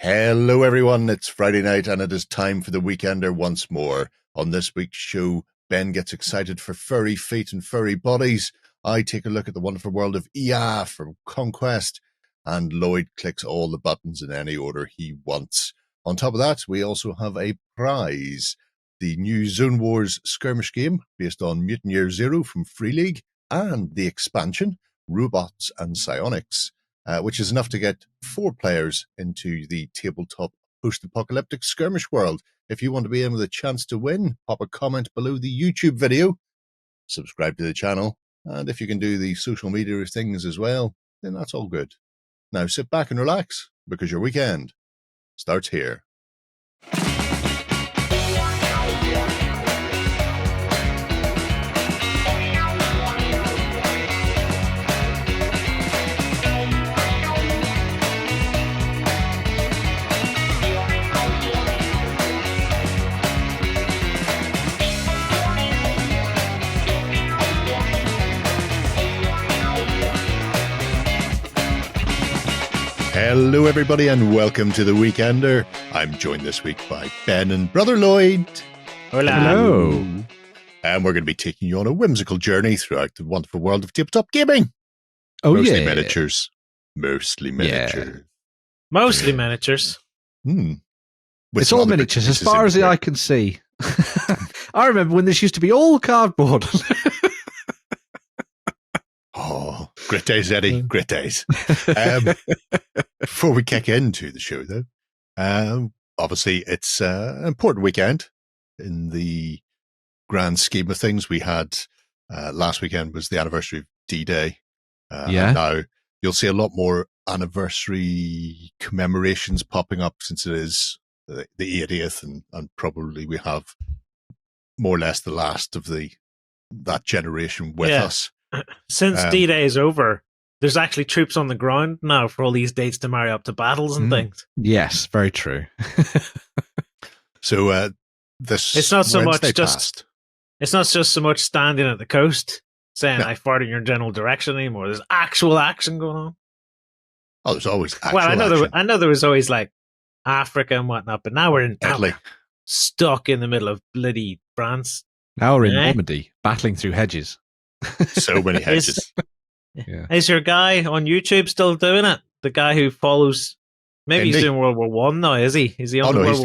Hello everyone, it's Friday night and it is time for the Weekender once more. On this week's show, Ben gets excited for furry feet and furry bodies. I take a look at the wonderful world of EA from Conquest, and Lloyd clicks all the buttons in any order he wants. On top of that, we also have a prize. The new Zone Wars skirmish game based on Mutineer Zero from Free League, and the expansion, Robots and Psionics, which is enough to get 4 players into the tabletop post-apocalyptic skirmish world. If you want to be in with a chance to win, pop a comment below the YouTube video, subscribe to the channel, and if you can do the social media things as well, then that's all good. Now sit back and relax, because your weekend starts here. Hello everybody and welcome to the Weekender. I'm joined this week by Ben and Brother Lloyd. Hola. Hello. And we're going to be taking you on a whimsical journey throughout the wonderful world of tabletop gaming. Mostly miniatures. Mostly miniatures. Mostly miniatures. It's all miniatures as far as the eye can see. I remember when this used to be all cardboard. Oh, great days, Eddie. Great days. Before we kick into the show, though, obviously it's an important weekend in the grand scheme of things. We had last weekend was the anniversary of D-Day. And now you'll see a lot more anniversary commemorations popping up since it is the 80th, and probably we have more or less the last of that generation with us. Since D-Day is over, there's actually troops on the ground now for all these dates to marry up to battles and things. Yes, very true. So this it's not so Wednesday much just it's not just so much standing at the coast saying I fart in your general direction anymore. There's actual action going on. Oh, there's always actual I know there was always like Africa and whatnot, but now we're in Italy, stuck in the middle of bloody France. Now we're in Normandy, battling through hedges. So many hedges. Is your guy on YouTube still doing it? The guy who follows, maybe he's doing World War One now, is he? Is he on World War One?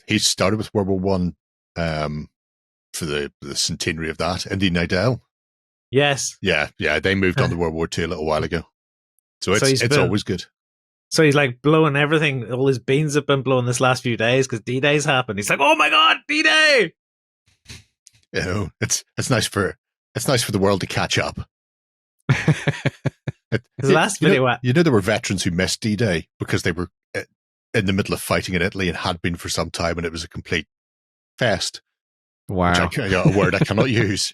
He started with World War One for the centenary of that. Indy Nidell. Yes. Yeah. They moved on to World War Two a little while ago. So it's always good. So he's like blowing everything. All his beans have been blown this last few days because D-Day's happened. He's like, oh my God, D-Day! You know, it's nice for the world to catch up. His last video, you know, there were veterans who missed D-Day because they were in the middle of fighting in Italy and had been for some time, and it was a complete fest. Wow. A word I cannot use.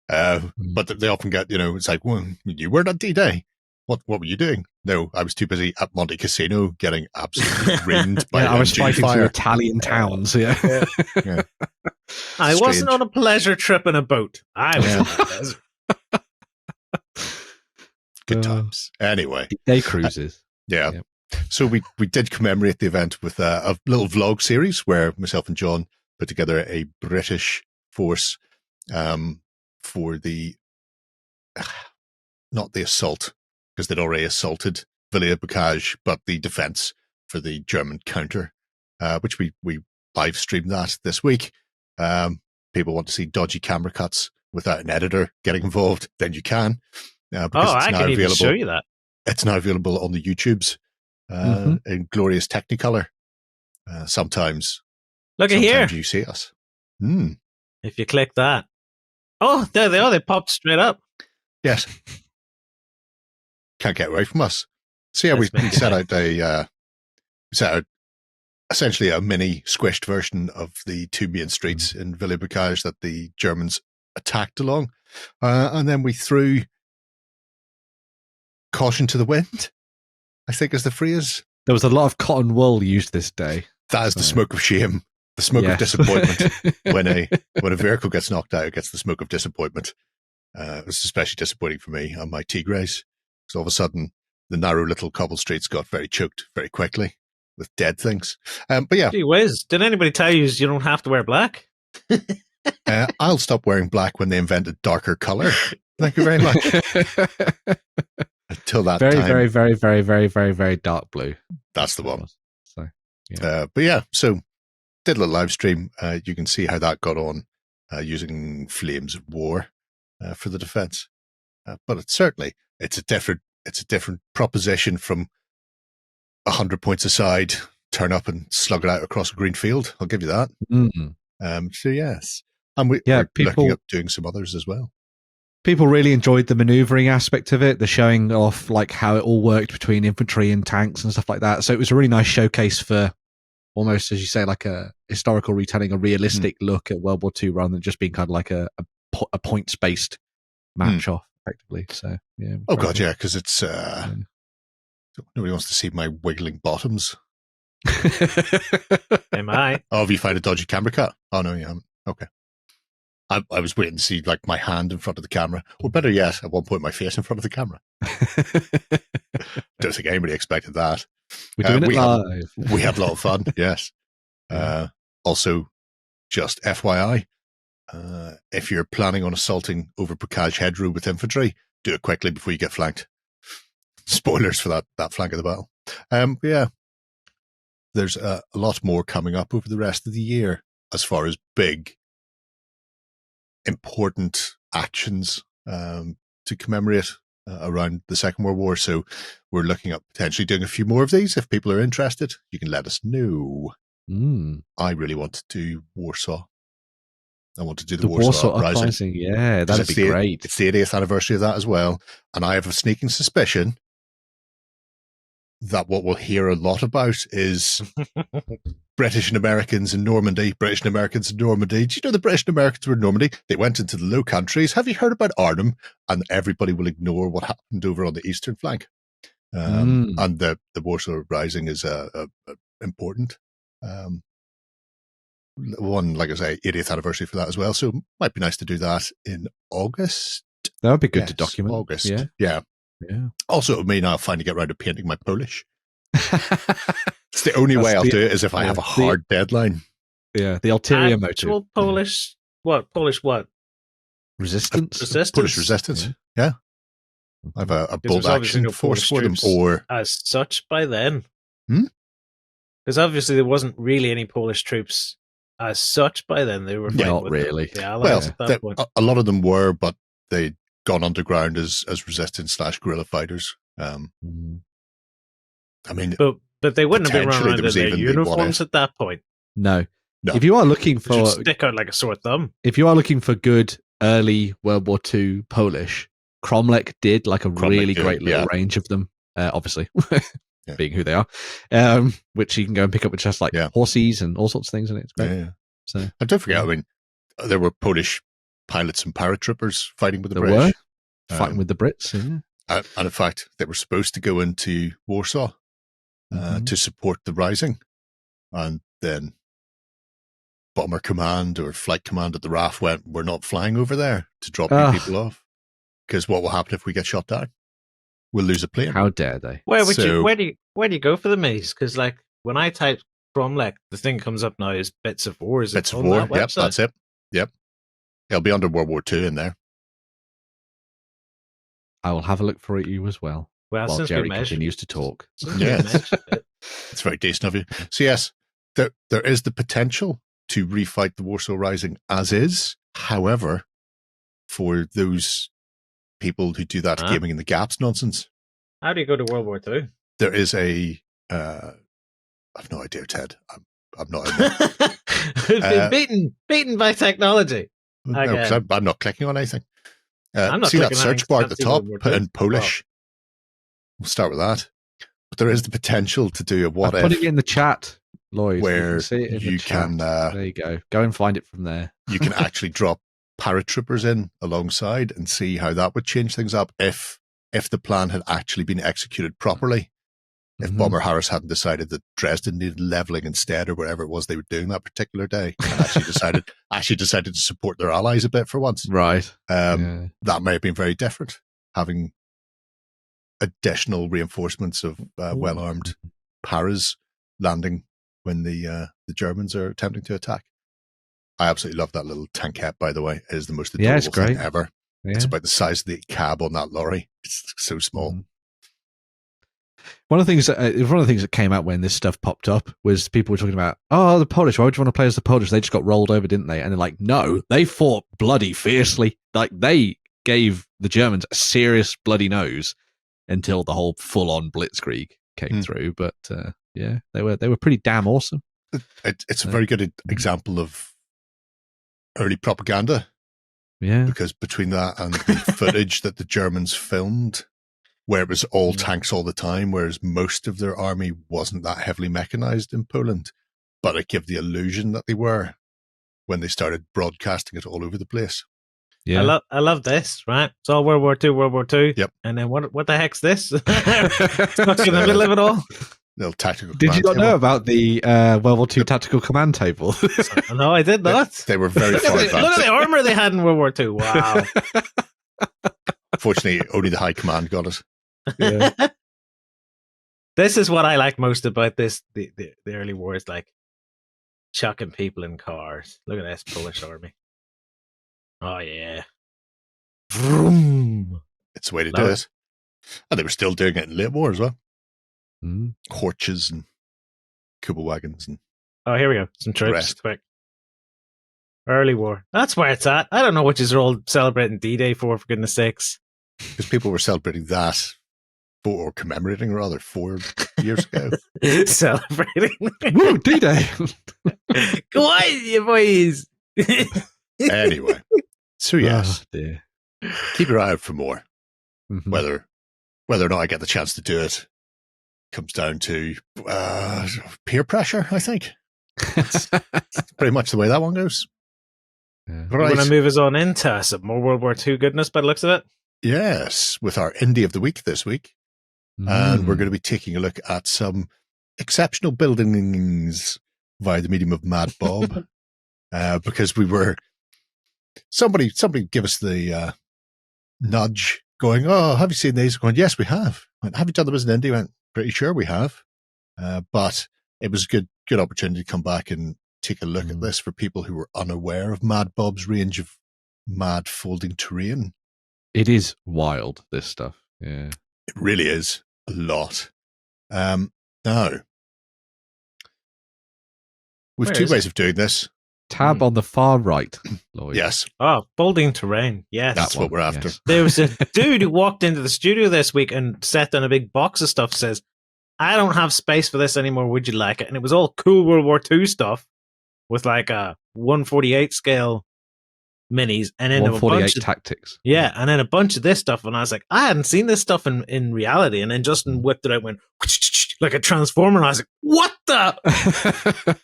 But they often get, it's like, well, you weren't at D-Day. What were you doing? No, I was too busy at Monte Cassino getting absolutely rained by I was fighting through Italian towns. Yeah. I wasn't on a pleasure trip in a boat. I was in the desert. Good times. Anyway. Day cruises. Yeah. So we did commemorate the event with a little vlog series where myself and John put together a British force for not the assault, because they'd already assaulted Villers-Bocage, but the defense for the German counter, which we live streamed that this week. People want to see dodgy camera cuts without an editor getting involved, then you can. I can even show you that. It's now available on the YouTubes in glorious Technicolor. Sometimes look at here. You see us. If you click that. Oh, there they are. They popped straight up. Yes. Can't get away from us. So yeah, we set out essentially a mini squished version of the 2 main streets in Villers-Bocage that the Germans attacked along. And then we threw caution to the wind, I think is the phrase. There was a lot of cotton wool used this day. That is the smoke of shame, the smoke of disappointment. When a vehicle gets knocked out, it gets the smoke of disappointment. It was especially disappointing for me on my Tigres, because all of a sudden the narrow little cobble streets got very choked very quickly. with dead things. But yeah. Gee whiz, did anybody tell you don't have to wear black? I'll stop wearing black when they invented darker color. Thank you very much. Until that very, time. very, very, very, very, very, very dark blue. That's the one. So, yeah. But yeah, so did a little live stream. You can see how that got on using Flames of War for the defense. But it's a different proposition from 100 points aside, turn up and slug it out across a green field. I'll give you that. Mm-hmm. So yes, and we're looking at doing some others as well. People really enjoyed the maneuvering aspect of it, the showing off like how it all worked between infantry and tanks and stuff like that. So it was a really nice showcase for almost, as you say, like a historical retelling, a realistic look at World War II rather than just being kind of like a points-based match off, effectively. So yeah. Oh god, yeah, because it's nobody wants to see my wiggling bottoms. Am I? Oh, have you found a dodgy camera cut? Oh no, you haven't. Okay. I was waiting to see like my hand in front of the camera, or better yet, at one point my face in front of the camera. Don't think anybody expected that. We're doing it live. We had a lot of fun. Yes. Also, just FYI, if you're planning on assaulting over Bocage Hedgerow with infantry, do it quickly before you get flanked. Spoilers for that flank of the battle. But yeah, there's a lot more coming up over the rest of the year as far as big, important actions to commemorate around the Second World War. So we're looking at potentially doing a few more of these. If people are interested, you can let us know. I really want to do Warsaw. I want to do the Warsaw Uprising. Yeah, that'd be great. It's the 80th anniversary of that as well. And I have a sneaking suspicion that what we'll hear a lot about is British and Americans in Normandy. Do you know the British and Americans were in Normandy? They went into the Low Countries. Have you heard about Arnhem? And everybody will ignore what happened over on the eastern flank. And the Warsaw Rising is important. One, like I say, 80th anniversary for that as well. So it might be nice to do that in August. That would be good to document. August. Yeah. Also, it may now finally get around to painting my Polish. It's the only way I'll do it is if I have a hard deadline. Yeah, the ulterior motive. Polish what? Resistance? Polish resistance, yeah. I have a bold action force for them. Or as such by then. Because obviously there wasn't really any Polish troops as such by then. They were not really. The Allies at that point. A lot of them were, but they'd gone underground as resistance / guerrilla fighters. I mean, but they wouldn't have been running in their uniforms at that point. No. If you are looking for stick out like a sore thumb, if you are looking for good early World War II Polish, Cromlech did like a really great little range of them. Obviously, being who they are, which you can go and pick up with just like horses and all sorts of things in it. It's great. Yeah. So, and don't forget, I mean, there were Polish pilots and paratroopers fighting with the British. Fighting with the Brits. Yeah. And in fact, they were supposed to go into Warsaw to support the Rising. And then Bomber Command or Flight Command at the RAF went, we're not flying over there to drop you people off. Because what will happen if we get shot down? We'll lose a plane. How dare they? Where do you go for the maze? Because like when I type Cromlech, the thing comes up now is Bits of War. Bits of War, yep, that's it. Yep. It'll be under World War II in there. I will have a look for you as well. While Gerry continues to talk. It's very decent of you. So yes, there is the potential to refight the Warsaw Rising as is. However, for those people who do that gaming in the gaps nonsense. How do you go to World War II? There is I've no idea, Ted. I'm not beaten by technology. No, I'm not clicking on anything. See that search bar at the top? Put in Polish. We'll start with that. But there is the potential to do a what if. Put it in the chat, Lloyd. Where you can there you go. Go and find it from there. You can actually drop paratroopers in alongside and see how that would change things up if the plan had actually been executed properly. If Bomber Harris hadn't decided that Dresden needed leveling instead, or whatever it was they were doing that particular day, and actually decided to support their allies a bit for once. Right. That may have been very different, having additional reinforcements of well-armed paras landing when the Germans are attempting to attack. I absolutely love that little tankette, by the way. It is the most adorable thing ever. Yeah. It's about the size of the cab on that lorry. It's so small. Mm. One of the things that came out when this stuff popped up was people were talking about, oh, the Polish, why would you want to play as the Polish? They just got rolled over, didn't they? And they're like, no, they fought bloody fiercely. Like, they gave the Germans a serious bloody nose until the whole full-on blitzkrieg came through. But yeah, they were pretty damn awesome. It's a very good example of early propaganda. Yeah. Because between that and the footage that the Germans filmed, where it was all tanks all the time, whereas most of their army wasn't that heavily mechanized in Poland, but it gave the illusion that they were when they started broadcasting it all over the place. Yeah. I love this, right? It's all World War II. Yep. And then what the heck's this? It's not in the middle of it all. Little tactical. Did you not know about the World War II tactical command table? No, I did not. They were very far advanced. Look at the armor they had in World War II. Wow. Fortunately, only the high command got it. Yeah. This is what I like most about this. The early wars, like chucking people in cars. Look at this Polish army. Oh yeah. Vroom. It's the way to do it. And they were still doing it in late war as well. Horches and Kuba wagons and here we go. Some troops. Quick. Early war. That's where it's at. I don't know what you're all celebrating D-Day for goodness sakes. Because people were celebrating that, or commemorating rather, 4 years ago. Celebrating. Woo, D-Day. Go on, you boys. Anyway. So yes. Oh, dear. Keep your eye out for more. Mm-hmm. Whether or not I get the chance to do it comes down to peer pressure, I think. It's pretty much the way that one goes. Yeah. Right. We're going to move us on into some more World War II goodness by the looks of it. Yes, with our Indie of the Week this week. And we're going to be taking a look at some exceptional buildings via the medium of Mad Bob. Because we were... Somebody give us the nudge going, oh, have you seen these? Going, yes, we have. Went, have you done them as an indie? Went, pretty sure we have. But it was a good opportunity to come back and take a look at this for people who were unaware of Mad Bob's range of mad folding terrain. It is wild, this stuff. Yeah. It really is a lot. Now, we've two ways of doing this. Tab on the far right, Lloyd. Yes. Oh, folding terrain. Yes. That's what we're after. Yes. There was a dude who walked into the studio this week and set down a big box of stuff, says, I don't have space for this anymore. Would you like it? And it was all cool World War II stuff with like a 1/48 scale minis and then 148 tactics. Yeah, and then a bunch of this stuff. And I was like, I hadn't seen this stuff in reality. And then Justin whipped it out and went like a transformer. And I was like, what the?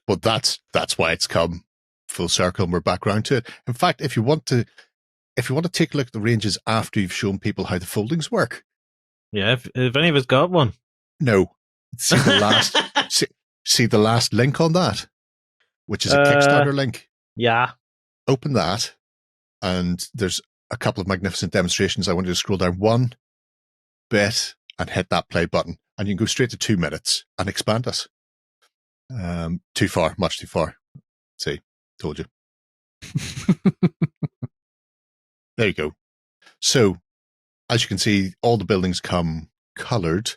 But that's why it's come full circle and we're back around to it. In fact, if you want to take a look at the ranges after you've shown people how the foldings work. Yeah, if any of us got one. No. See the last see the last link on that, which is a Kickstarter link. Yeah. Open that, and there's a couple of magnificent demonstrations. I want you to scroll down one bit and hit that play button, and you can go straight to 2 minutes and expand us. Too far, much too far. See, told you. There you go. So, as you can see, all the buildings come colored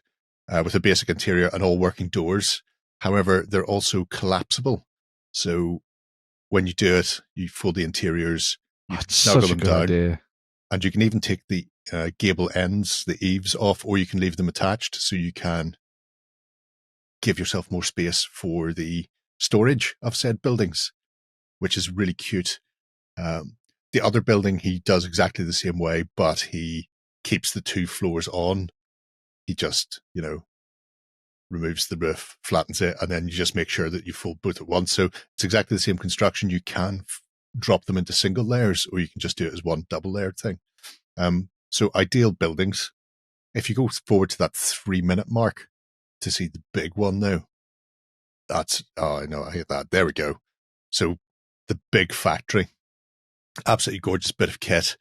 with a basic interior and all working doors. However, they're also collapsible. So, when you do it, you fold the interiors, you snuggle them down, idea. And you can even take the gable ends, the eaves off, or you can leave them attached so you can give yourself more space for the storage of said buildings, which is really cute. The other building, he does exactly the same way, but he keeps the 2 floors on. He just, removes the roof, flattens it, and then you just make sure that you fold both at once. So it's exactly the same construction. You can drop them into single layers, or you can just do it as one double layered thing. So ideal buildings. If you go forward to that 3-minute mark to see the big one now, I know, I hate that. There we go. So the big factory, absolutely gorgeous bit of kit.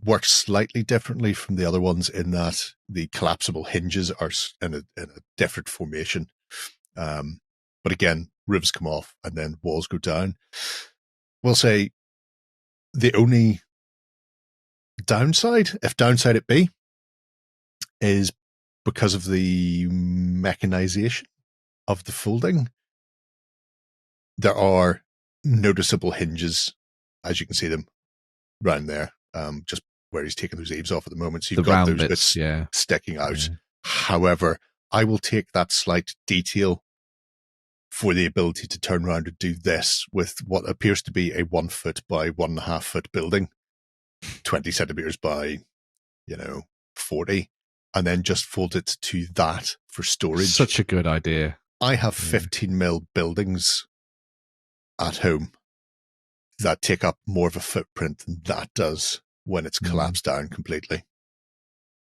Works slightly differently from the other ones in that the collapsible hinges are in a different formation. But again, roofs come off and then walls go down. We'll say the only downside, if downside it be, is because of the mechanization of the folding. There are noticeable hinges, as you can see them round there, just where he's taking those eaves off at the moment. So you've got those bits sticking out. Yeah. However, I will take that slight detail for the ability to turn around and do this with what appears to be a 1 foot by 1.5 foot building, 20 centimeters by, 40, and then just fold it to that for storage. Such a good idea. I have 15 mil buildings at home that take up more of a footprint than that does when it's collapsed down completely.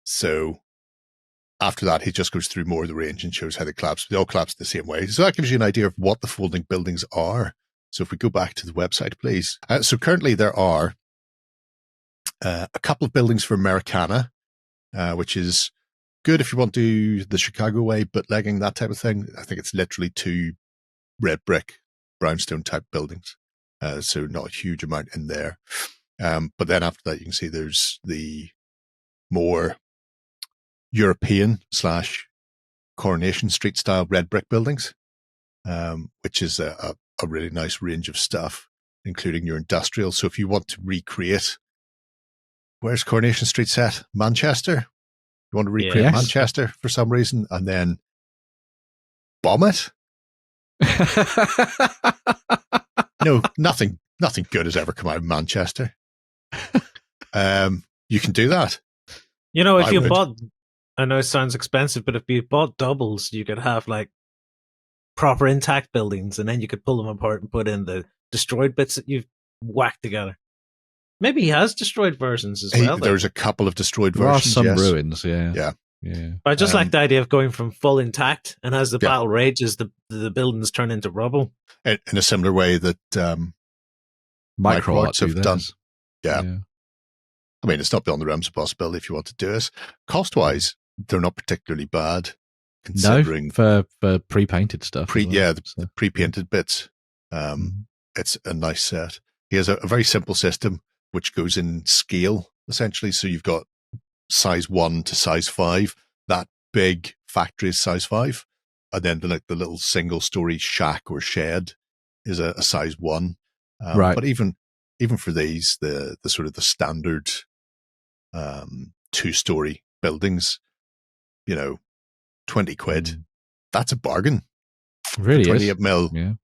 So after that, he just goes through more of the range and shows how they collapse. They all collapse the same way. So that gives you an idea of what the folding buildings are. So if we go back to the website, please. So currently there are a couple of buildings for Americana, which is good if you want to do the Chicago way, bootlegging, that type of thing. I think it's literally 2 red brick, brownstone type buildings. So not a huge amount in there. But then after that, you can see there's the more European / Coronation Street style red brick buildings, which is a really nice range of stuff, including your industrial. So if you want to recreate, where's Coronation Street set? Manchester? You want to recreate Manchester for some reason and then bomb it? No, nothing good has ever come out of Manchester. You can do that. If you bought, I know it sounds expensive, but if you bought doubles, you could have like proper intact buildings, and then you could pull them apart and put in the destroyed bits that you've whacked together. Maybe he has destroyed versions as well. There's a couple of destroyed versions. There are some ruins, yeah. But I just like the idea of going from full intact, and as the battle rages, the buildings turn into rubble. In a similar way that Micro Arts have done. Yeah. I mean, it's not beyond the realms of possibility if you want to do it. Cost-wise, they're not particularly bad. Considering for pre-painted stuff. The pre-painted bits. It's a nice set. He has a very simple system which goes in scale, essentially. So you've got size 1 to size 5. That big factory is size 5. And then the little single-story shack or shed is a size 1. Right. But even for these, the sort of the standard 2-story buildings, 20 quid, that's a bargain. Really 28 mil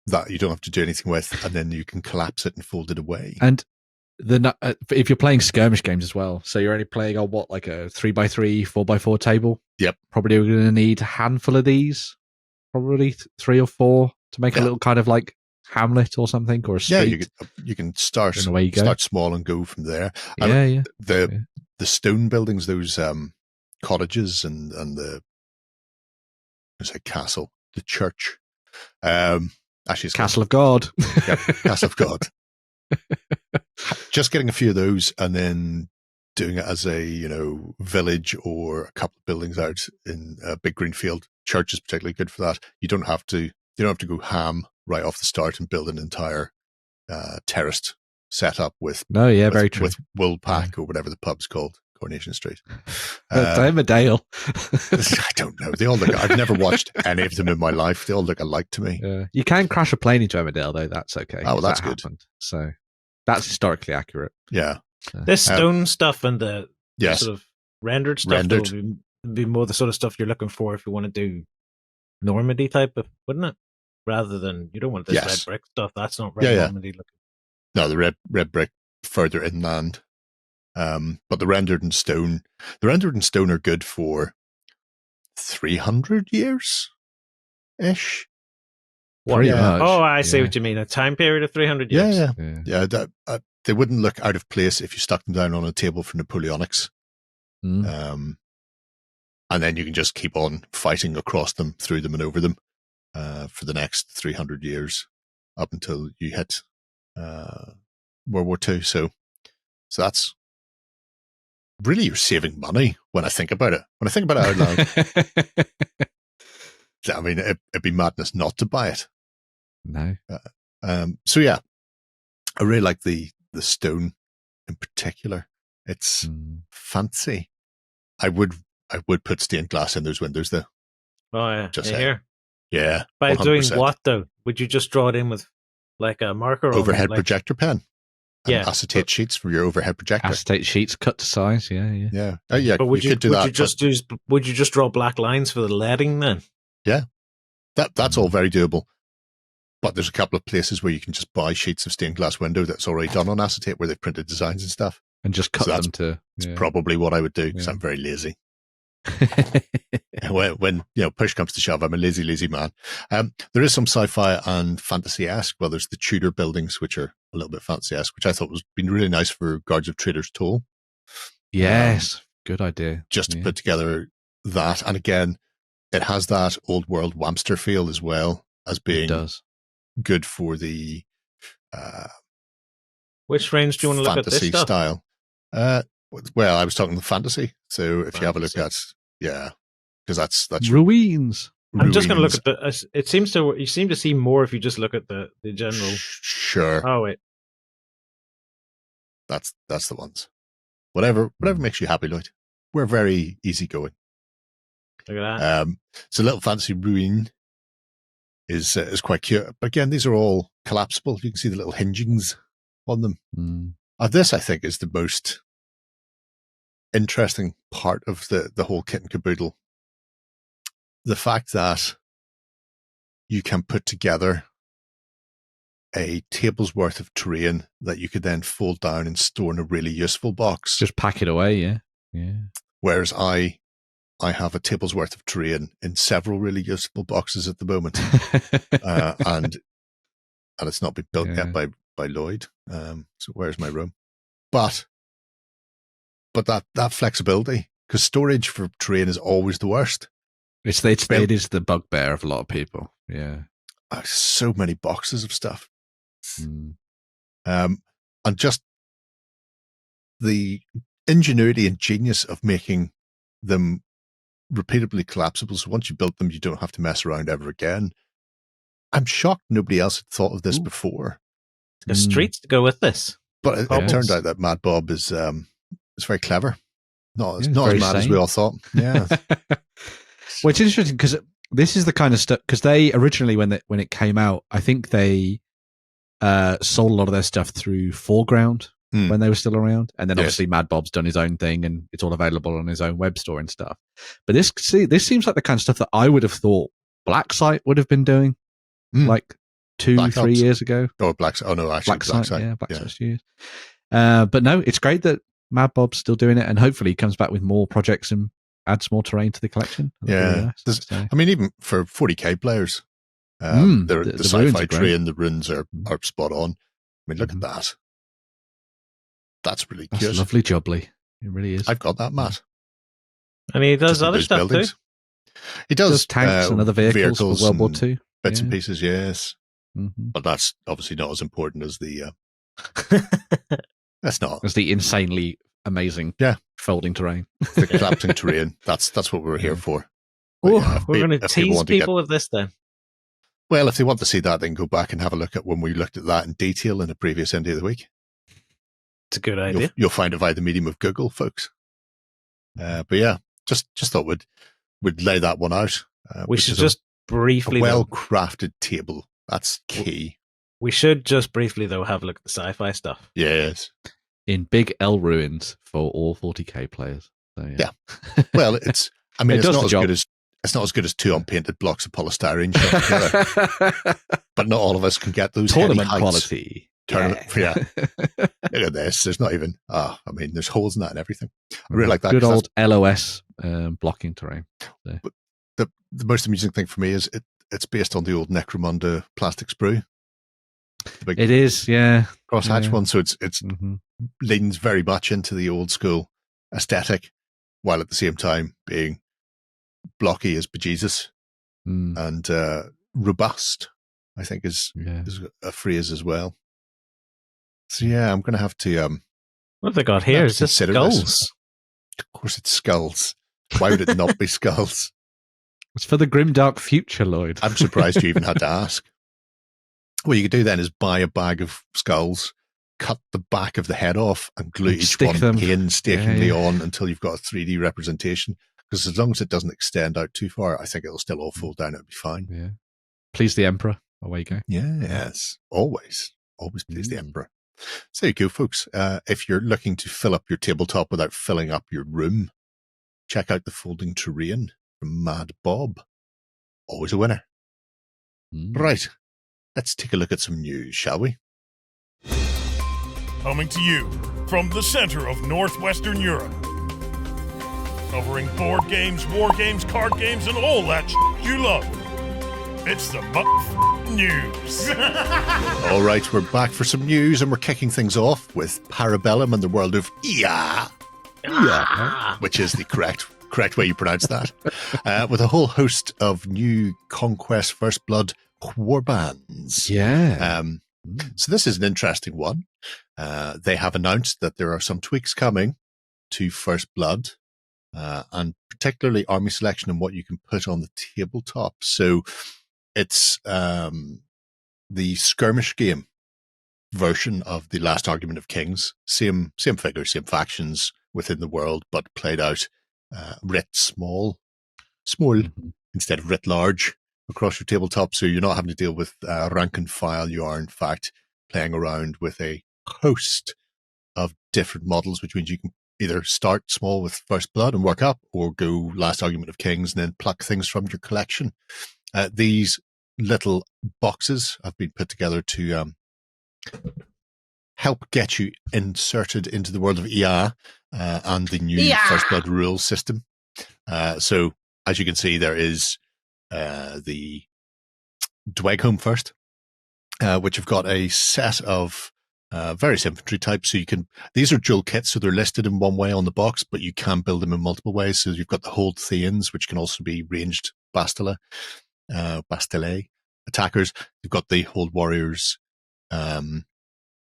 that you don't have to do anything with, and then you can collapse it and fold it away. And if you're playing skirmish games as well, so you're only playing on like a 3x3, 4x4 table. Yep. Probably going to need a handful of these, probably 3 or 4 to make a little kind of like Hamlet or something, or a street. Yeah, you can start small and go from there. The stone buildings, those cottages and the castle, the church. Actually, it's Castle of God. Yeah, Castle of God. Just getting a few of those and then doing it as a village or a couple of buildings out in a big greenfield. Church is particularly good for that. You don't have to go ham right off the start and build an entire terraced setup with very true. with Woolpack or whatever the pub's called, Coronation Street. Emmerdale. I don't know. They all look. I've never watched any of them in my life. They all look alike to me. You can crash a plane into Emmerdale though. That's okay. Oh, well, that's good. Happened. So that's historically accurate. Yeah. This stone stuff and the sort of rendered stuff would be more the sort of stuff you're looking for if you want to do Normandy type of, wouldn't it? Rather than, you don't want this red brick stuff. That's not Normandy looking. No, the red brick further inland. But the rendered in stone are good for 300 years ish. Pretty much. Oh, I see what you mean. A time period of 300 years. Yeah. They wouldn't look out of place if you stuck them down on a table for Napoleonics. And then you can just keep on fighting across them, through them, and over them for the next 300 years up until you hit World War II. So that's really, you're saving money when I think about it. When I think about it out loud. I mean, it'd be madness not to buy it. No. So yeah, I really like the stone in particular. It's fancy. I would put stained glass in those windows though. Oh yeah, Just here. Yeah. By 100%. doing what though? Would you just draw it in with like a marker? Overhead like, projector pen. And Yeah. acetate sheets for your overhead projector. Acetate sheets cut to size. Yeah. Yeah. Oh yeah. But would you could do that. Would you just draw black lines for the leading then? Yeah. That's all very doable. But there's a couple of places where you can just buy sheets of stained glass window that's already done on acetate where they've printed designs and stuff. And just cut them to. That's probably what I would do because I'm very lazy. when push comes to shove, I'm a lazy man. There is some sci-fi and fantasy-esque. Well, there's the Tudor buildings, which are a little bit fantasy-esque, which I thought was been really nice for Guards of Traitors Toll. Yes, good idea. Just to put together that, and again, it has that old world Wamster feel as well as being good for the which range do you want to look at this fantasy stuff? style. Well, I was talking the fantasy. So if you have a look at, because that's ruins. I'm just going to look at the. It seems to you seem to see more if you just look at the general. Sure. Oh wait, that's the ones. Whatever makes you happy, Lloyd. We're very easygoing. Look at that. So little fantasy ruin is quite cute. But again, these are all collapsible. You can see the little hingings on them. This, I think, is the most interesting part of the whole kit and caboodle. The fact that you can put together a table's worth of terrain that you could then fold down and store in a really useful box. Just pack it away, yeah. Whereas I have a table's worth of terrain in several really useful boxes at the moment, and it's not been built yet by Lloyd. So where's my room? But that flexibility, because storage for terrain is always the worst. It is the bugbear of a lot of people. Yeah, so many boxes of stuff, and just the ingenuity and genius of making them repeatably collapsible. So once you built them, you don't have to mess around ever again. I'm shocked nobody else had thought of this before. There's streets to go with this, but it turned out that Mad Bob is very clever. Not as mad as we all thought. Yeah. Well, it's interesting because this is the kind of stuff, because they originally, when it came out, I think they sold a lot of their stuff through Foreground when they were still around. And then obviously Mad Bob's done his own thing and it's all available on his own web store and stuff. But this seems like the kind of stuff that I would have thought Blacksite would have been doing like 2-3 years ago. Oh, Blacksite. Oh, no, actually, Blacksite. Yeah, Blacksite's years. But no, it's great that Mad Bob's still doing it, and hopefully he comes back with more projects and adds more terrain to the collection. Yeah. I mean, even for 40k players, the sci-fi terrain, the runes are spot on. I mean, look at that. That's really cute. That's lovely jubbly. It really is. I've got that, Matt. And he does other stuff buildings too. He does tanks and other vehicles for World War II. Bits and pieces, yes. But that's obviously not as important as the... that's not. As the insanely amazing folding terrain. The collapsing terrain. That's what we were here for. We're going to tease people with this then. Well, if they want to see that, they can go back and have a look at when we looked at that in detail in a previous Indie of the Week. It's a good idea. You'll find it via the medium of Google, folks. But yeah, just thought we'd lay that one out. We should just briefly... A well-crafted table. That's key. We should just briefly, though, have a look at the sci-fi stuff. Yes. In big L ruins for all 40k players. So, yeah. Well, it's not as good as two unpainted blocks of polystyrene shot together. But not all of us can get those tournament quality. Yeah. Look at this. There's not even. I mean, there's holes in that and everything. I really like that. Good old LOS blocking terrain. So. But the most amusing thing for me is it's based on the old Necromunda plastic sprue. It is, yeah. Crosshatch one, so it's leans very much into the old school aesthetic, while at the same time being blocky as bejesus and robust, I think is a phrase as well. So yeah, I'm going to have to. What have they got here? Is this skulls? Of course, it's skulls. Why would it not be skulls? It's for the grimdark future, Lloyd. I'm surprised you even had to ask. What you could do then is buy a bag of skulls, cut the back of the head off, and glue And each stick one them. painstakingly Yeah. on until you've got a 3D representation. Because as long as it doesn't extend out too far, I think it'll still all fold down. It'll be fine. Yeah. Please the Emperor. Away you go. Yes, always please the Emperor. So there you go, folks. If you're looking to fill up your tabletop without filling up your room, check out the folding terrain from Mad Bob. Always a winner. Right, let's take a look at some news, shall we? Coming to you from the center of Northwestern Europe. Covering board games, war games, card games, and all that you love. It's the news. All right, we're back for some news, and we're kicking things off with Parabellum and the world of IA, which is the correct way you pronounce that, with a whole host of new Conquest First Blood Warbands. Yeah. So this is an interesting one. They have announced that there are some tweaks coming to First Blood, and particularly army selection and what you can put on the tabletop. So it's the skirmish game version of the Last Argument of Kings. Same figures, same factions within the world, but played out writ small instead of writ large across your tabletop. So you're not having to deal with rank and file. You are, in fact, playing around with a host of different models, which means you can either start small with First Blood and work up, or go Last Argument of Kings and then pluck things from your collection. These little boxes have been put together to help get you inserted into the world of EA and the new First Blood rules system. So, as you can see, there is the Dweghome first, which have got a set of various infantry types. So these are dual kits, so they're listed in one way on the box, but you can build them in multiple ways. So you've got the Hold Thanes, which can also be ranged Bastille attackers. You've got the Hold Warriors.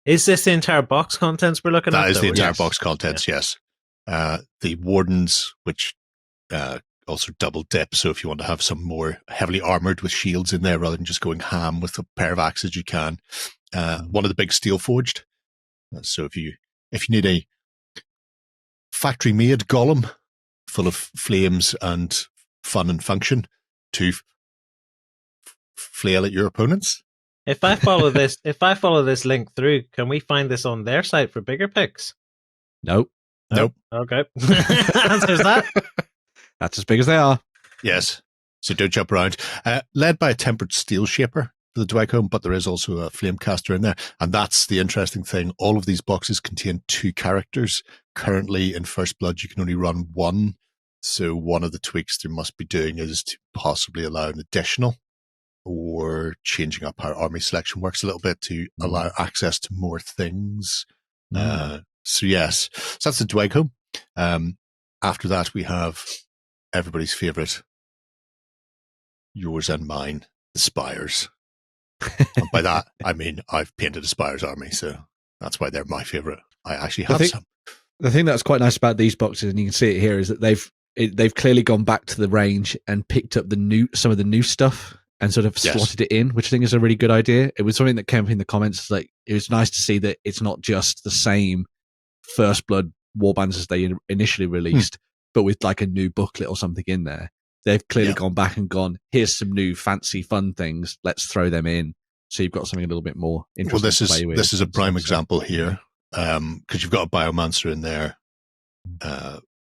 Is this the entire box contents we're looking at? That is the entire Yes. box contents, yes. The Wardens, which also double dip, so if you want to have some more heavily armored with shields in there rather than just going ham with a pair of axes, you can. One of the big Steelforged. So if you need a factory-made golem full of flames and fun and function to flail at your opponents. If I follow this link through, can we find this on their site for bigger picks? Nope. Nope. Okay. Answers that. That's as big as they are. Yes. So don't jump around. Led by a tempered steel shaper for the Dweghome, but there is also a flamecaster in there. And that's the interesting thing. All of these boxes contain 2 characters. Currently in First Blood, you can only run 1. So one of the tweaks they must be doing is to possibly allow an additional, or changing up how army selection works a little bit to allow access to more things. So yes, so that's the Dweghome. After that, we have everybody's favorite, yours and mine, the Spires. And by that, I mean I've painted a Spires army, so that's why they're my favorite. I actually have some. The thing that's quite nice about these boxes, and you can see it here, is that they've clearly gone back to the range and picked up some of the new stuff and sort of slotted it in, which I think is a really good idea. It was something that came up in the comments. Like, it was nice to see that it's not just the same First Blood warbands as they initially released, but with like a new booklet or something in there. They've clearly gone back and gone, here's some new fancy fun things, let's throw them in. So you've got something a little bit more interesting to play with. This is a prime example here, because you've got a Biomancer in there,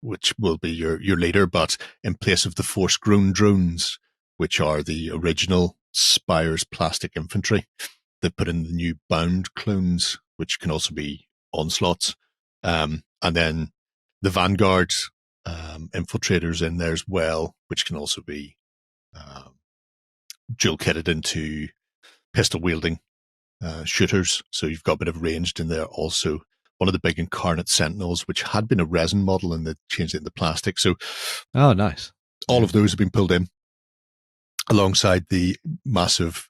which will be your leader, but in place of the Force-grown drones, which are the original Spires plastic infantry, they put in the new bound clones, which can also be onslaughts. And then the Vanguard infiltrators in there as well, which can also be dual kitted into pistol wielding shooters. So you've got a bit of ranged in there also. One of the big Incarnate Sentinels, which had been a resin model, and they changed it into plastic. So nice. All of those have been pulled in alongside the massive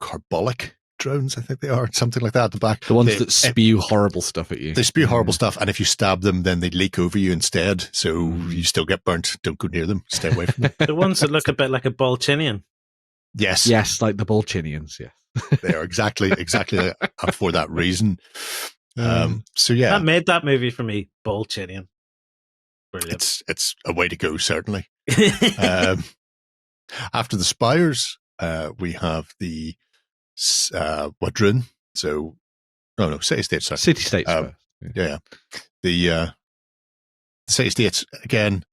carbolic drones, I think they are, something like that at the back. The ones that spew horrible stuff at you. They spew horrible stuff, and if you stab them, then they leak over you instead, so you still get burnt. Don't go near them. Stay away from them. The ones that look a bit like a Bolchinian. Yes. Yes, like the Bolchinians, yeah. They are exactly for that reason. So yeah. That made that movie for me, Bolchinian. Brilliant. It's a way to go, certainly. After the Spires, we have the Wadrun. So, city-states. Sorry. City-states first. Yeah. The city-states, again,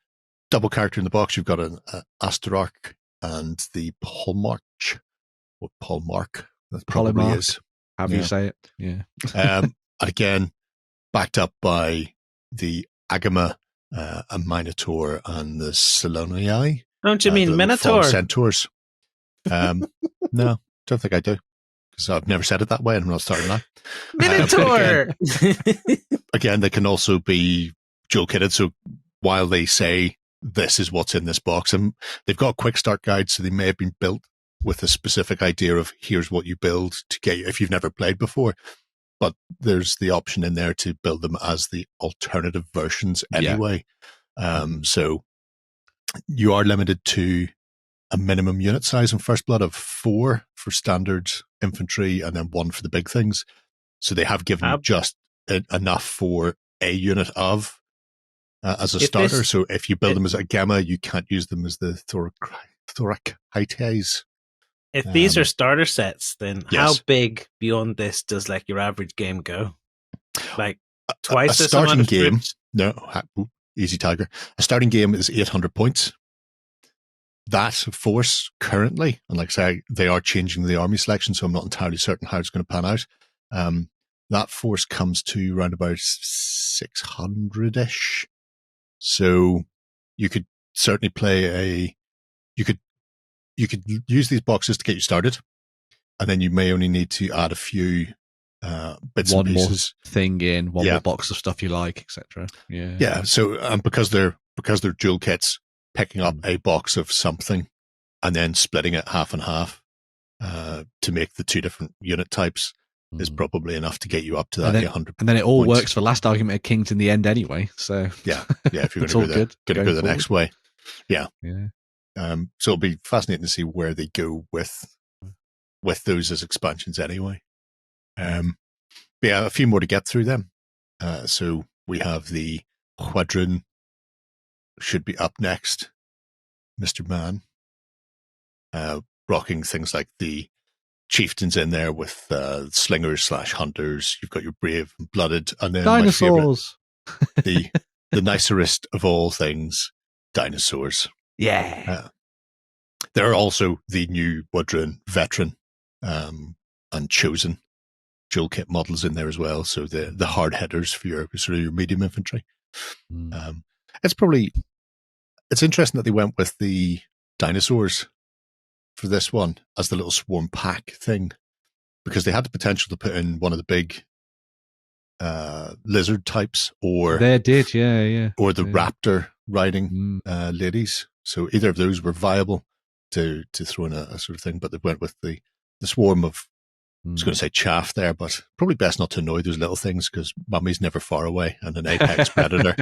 double character in the box. You've got an Asterarch and the Polmarch. Or Polmark. That probably is. However you say it. Yeah. And again, backed up by the Agama, a Minotaur, and the Selonii. Don't you mean Minotaur? Centaurs. No, don't think I do. Because I've never said it that way, and I'm not starting that. Minotaur! Again, they can also be dual-kitted, so while they say this is what's in this box, and they've got quick start guides, so they may have been built with a specific idea of here's what you build to get you if you've never played before. But there's the option in there to build them as the alternative versions anyway. Yeah. So you are limited to a minimum unit size in First Blood of 4 for standard infantry and then 1 for the big things. So they have given just enough for a unit of as a starter. So if you build them as a Gamma, you can't use them as the Thoracites. If these are starter sets, then how big beyond this does like your average game go? Like twice a starting game? No, easy tiger. A starting game is 800 points. That force currently, and like I say, they are changing the army selection, so I'm not entirely certain how it's going to pan out. That force comes to around about 600-ish. So you could certainly play you could use these boxes to get you started, and then you may only need to add a few bits and pieces. More thing in, one more box of stuff you like, etc. Yeah. So because they're dual kits, picking up a box of something and then splitting it half and half to make the 2 different unit types is probably enough to get you up to that 800. And then it all works for last argument of kings in the end anyway. So yeah. If you're going to go the next way, yeah. So it'll be fascinating to see where they go with those as expansions anyway. But yeah, a few more to get through them. So we have the Quadron should be up next. Mr. Man. Rocking things like the chieftains in there with slingers / hunters. You've got your brave and blooded, and then dinosaurs. My favorite, the nicerest of all things, dinosaurs. Yeah. There are also the new Wadrun veteran and chosen dual kit models in there as well. So the hard hitters for your sort of your medium infantry. It's interesting that they went with the dinosaurs for this one as the little swarm pack thing, because they had the potential to put in one of the big lizard types, or they did, or the raptor riding ladies. So either of those were viable to throw in a sort of thing, but they went with the swarm of, I was going to say chaff there, but probably best not to annoy those little things because mummy's never far away, and an apex predator.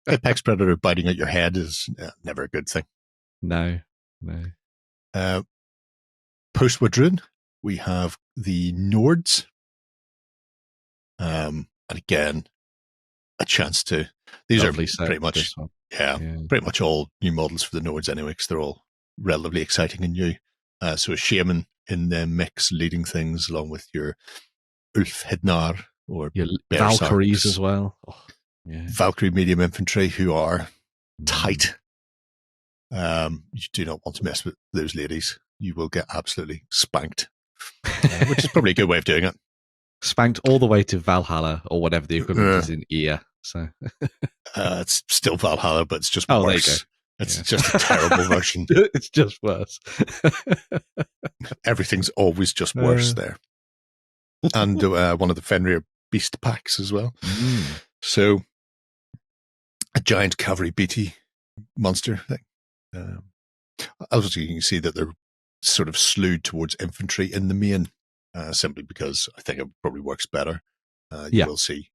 Apex predator biting at your head is never a good thing. No. Post Wadrun, we have the Nords. And again, a chance to. These Lovely are pretty much, pretty much all new models for the Nords anyway, because they're all relatively exciting and new. So a shaman in the mix leading things along with your Ulf Hidnar or your Valkyries as well. Valkyrie medium infantry who are tight. You do not want to mess with those ladies. You will get absolutely spanked, which is probably a good way of doing it. Spanked all the way to Valhalla or whatever the equivalent is in EA. So it's still Valhalla, but it's just worse. There you go. It's just a terrible version. It's just worse. Everything's always just worse there. And one of the Fenrir beast packs as well. So a giant cavalry BT monster thing. Obviously, you can see that they're sort of slewed towards infantry in the main. simply because I think it probably works better. Yeah. You will see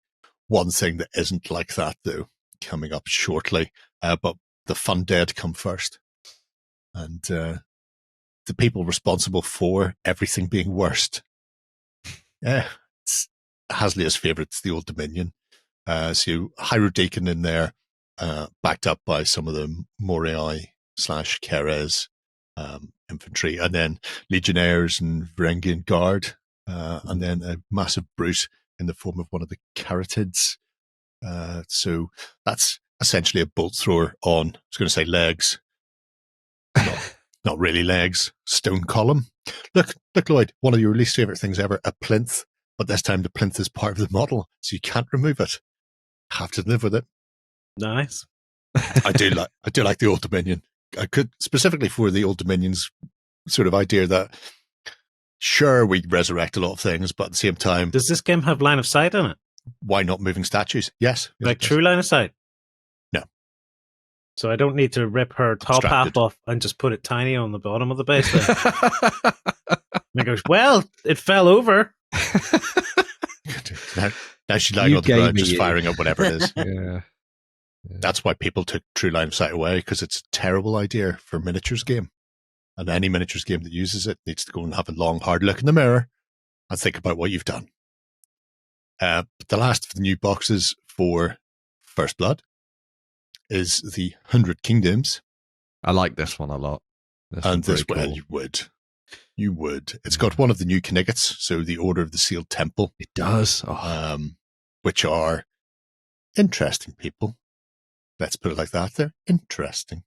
one thing that isn't like that, though, coming up shortly. But the fun dead come first. And the people responsible for everything being worst. Yeah, it's Haslia's favourite, it's the Old Dominion. So Hierodeacon in there, backed up by some of the Morai/Keres infantry, and then Legionnaires and Varangian Guard, and then a massive brute in the form of one of the Carotids. So that's essentially a bolt thrower on, I was going to say legs. Not really legs, stone column. Look, Lloyd, one of your least favourite things ever, a plinth, but this time the plinth is part of the model, so you can't remove it. Have to live with it. Nice. I do like the Old Dominion. I could, specifically for the Old Dominion's sort of idea that, sure, we resurrect a lot of things, but at the same time, Does this game have line of sight in it? why not moving statues? Yes. Like true line of sight? No. So I don't need to rip her top half off and just put it tiny on the bottom of the base then. And it goes, well, it fell over. Now she's lying You on the ground, gave just me- firing up whatever it is. Yeah. That's why people took True Line of Sight away, because it's a terrible idea for a miniatures game. And any miniatures game that uses it needs to go and have a long, hard look in the mirror and think about what you've done. But the last of the new boxes for First Blood is the 100 Kingdoms. I like this one a lot. And this, one well, you would. It's got one of the new Kniggets, so the Order of the Sealed Temple. It does. Oh. Which are interesting people. Let's put it like that. They're interesting.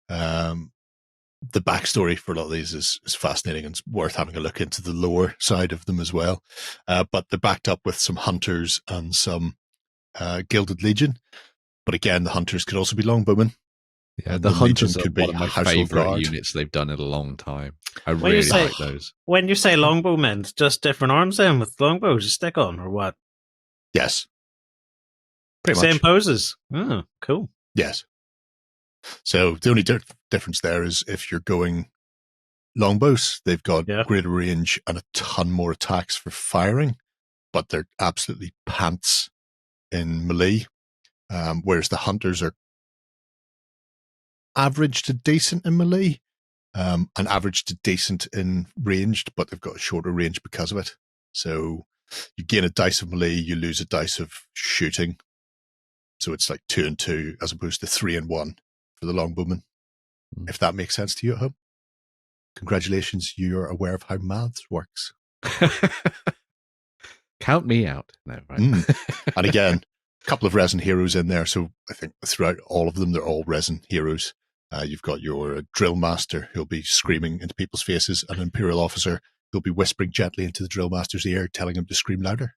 The backstory for a lot of these is fascinating and it's worth having a look into the lore side of them as well. But they're backed up with some hunters and some Gilded Legion. But again, the hunters could also be longbowmen. Yeah, And the hunters Legion are could be one of my Household favourite Guard. units they've done in a long time. I When you really say- like those. When you say longbowmen, it's just different arms then with longbows to stick on, or what? Yes. Pretty Same much. poses. Oh, cool. Yes. So the only difference there is if you're going longbows, they've got Yeah. greater range and a ton more attacks for firing, but they're absolutely pants in melee. Whereas the hunters are average to decent in melee, and average to decent in ranged, but they've got a shorter range because of it. So you gain a dice of melee, you lose a dice of shooting. So it's like 2 and 2 as opposed to 3 and 1 for the longbowman. If that makes sense to you at home. Congratulations, you're aware of how maths works. Count me out. No, right. And again, a couple of resin heroes in there. So I think throughout all of them, they're all resin heroes. You've got your drill master who'll be screaming into people's faces, and an imperial officer who'll be whispering gently into the drill master's ear, telling him to scream louder.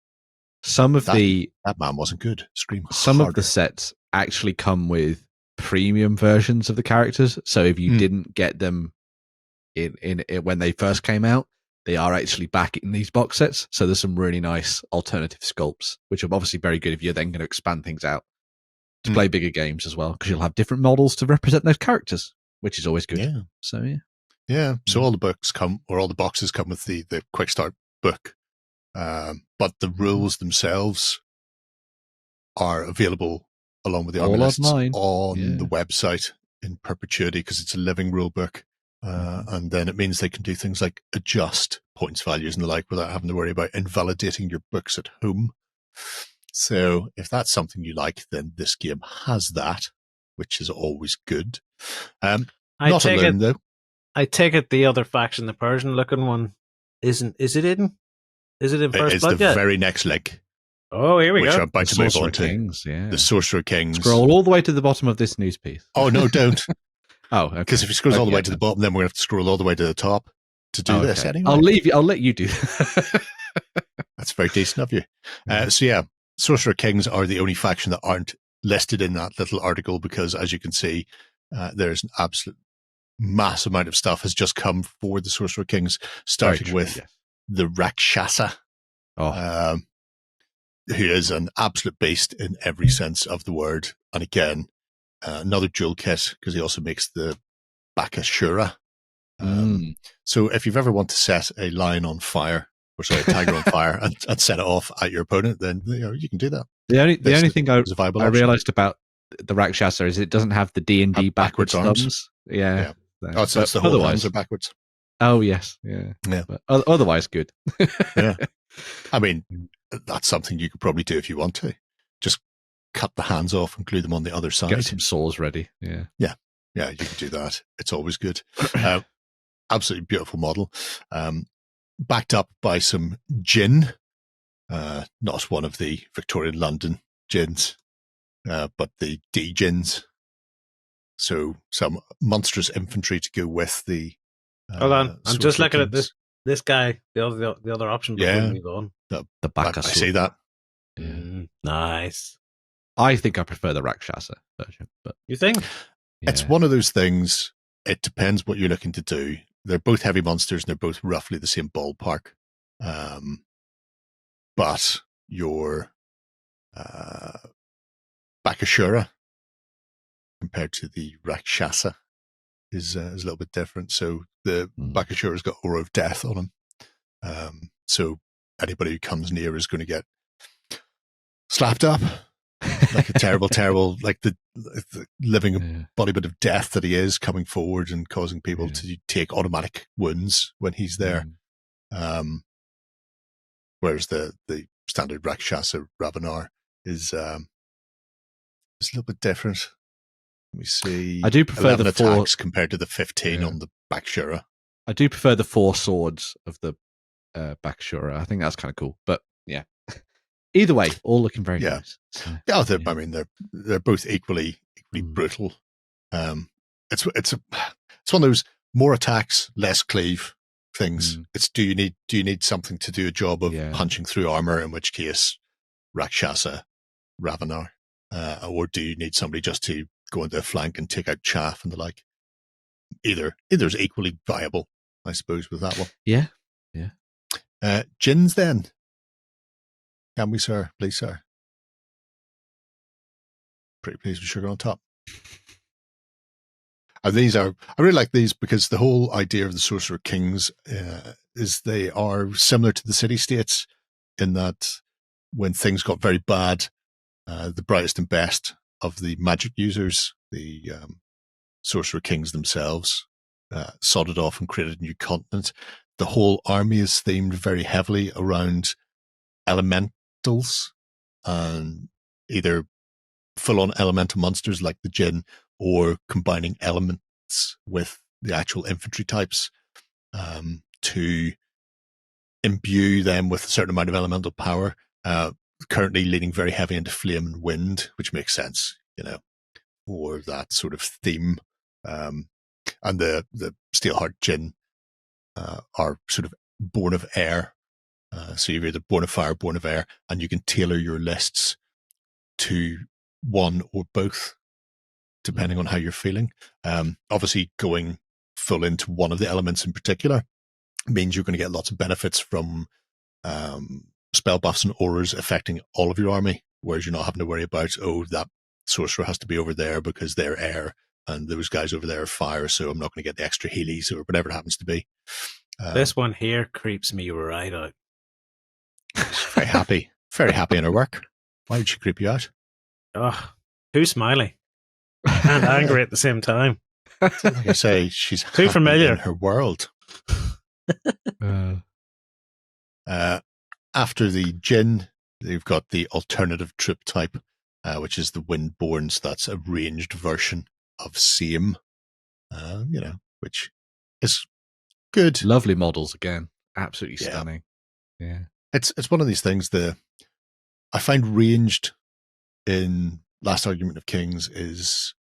Some of That man wasn't good. Scream some harder. of the sets actually come with premium versions of the characters. So if you didn't get them in when they first came out, they are actually back in these box sets. So there's some really nice alternative sculpts, which are obviously very good if you're then going to expand things out to play bigger games as well, because you'll have different models to represent those characters, which is always good. Yeah. So yeah. Yeah. So all the books come, or all the boxes come with the quick start book. But the rules themselves are available along with the army All lists online. on the website in perpetuity, because it's a living rule book. And then it means they can do things like adjust points values and the like without having to worry about invalidating your books at home. So if that's something you like, then this game has that, which is always good. Not alone, though. I take it the other faction, the Persian looking one, is it in? Is it in First It's Blood the yet? very next link, Oh, here we which go. I'm about to move Sorcerer on to. Kings, yeah. The Sorcerer Kings. Scroll all the way to the bottom of this news piece. Oh, no, don't. Oh, okay. Because if you scroll all the way Yeah, to the bottom, then we're going to have to scroll all the way to the top to do this okay. anyway. I'll let you do. That's very decent of you. So yeah, Sorcerer Kings are the only faction that aren't listed in that little article, because as you can see, there's an absolute mass amount of stuff has just come for the Sorcerer Kings, starting with the Rakshasa, who is an absolute beast in every sense of the word. And again, another jewel kit, because he also makes the Bakashura. So if you've ever want to set a lion on fire, or sorry, a tiger on fire and set it off at your opponent, then you can do that. The only thing I realized about the Rakshasa is it doesn't have the D&D backwards thumbs. Yeah. Oh, so the whole hands are backwards. Oh yes, yeah. But otherwise, good. Yeah. I mean, that's something you could probably do if you want to. Just cut the hands off and glue them on the other side. Get some saws ready. Yeah. Yeah, you can do that. It's always good. Absolutely beautiful model. Backed up by some gin. Not one of the Victorian London gins, but the D-gins. So some monstrous infantry to go with the... Hold on. I'm just looking at this guy, the other option. Yeah. The Bakasur. I see that. Nice. I think I prefer the Rakshasa version. But you think? Yeah. It's one of those things. It depends what you're looking to do. They're both heavy monsters and they're both roughly the same ballpark. But your Bakasura compared to the Rakshasa is a little bit different. So the Bakasura's got Aura of Death on him. So anybody who comes near is going to get slapped up like a terrible, like the living embodiment of death that he is, coming forward and causing people to take automatic wounds when he's there. Whereas the standard Rakshasa Ravenar is a little bit different. Let me see. I do prefer the attacks compared to the 15 on the Bakasura. I do prefer the 4 swords of the Bakasura. I think that's kind of cool. But yeah, either way, all looking very nice. So, I mean, they're both equally brutal. It's one of those more attacks, less cleave things. It's do you need something to do a job of punching through armor? In which case, Rakshasa, Ravenar, or do you need somebody just to go into a flank and take out chaff and the like? Either's equally viable, I suppose, with that one. Yeah. Gins then. Can we, sir? Please, sir. Pretty pleased with sugar on top. And I really like these because the whole idea of the Sorcerer Kings is they are similar to the city-states in that when things got very bad, the brightest and best of the magic users, the Sorcerer Kings themselves, sodded off and created a new continent. The whole army is themed very heavily around elementals, and either full-on elemental monsters like the Jinn, or combining elements with the actual infantry types to imbue them with a certain amount of elemental power. Currently leaning very heavy into flame and wind, which makes sense, for that sort of theme. And the Steelheart Jinn are sort of born of air. So you're either born of fire, born of air, and you can tailor your lists to one or both, depending on how you're feeling. Obviously, going full into one of the elements in particular means you're going to get lots of benefits from spell buffs and auras affecting all of your army, whereas you're not having to worry about, that sorcerer has to be over there because they're air, and those guys over there are fire, so I'm not going to get the extra healies or whatever it happens to be. This one here creeps me right out. Very happy in her work. Why would she creep you out? Oh, too smiley and angry at the same time. Like I say, she's too familiar in her world. After the Jinn, they've got the alternative troop type, which is the Windborns. That's a ranged version of Same, which is good. Lovely models again. Absolutely stunning. Yeah. It's one of these things. I find ranged in Last Argument of Kings is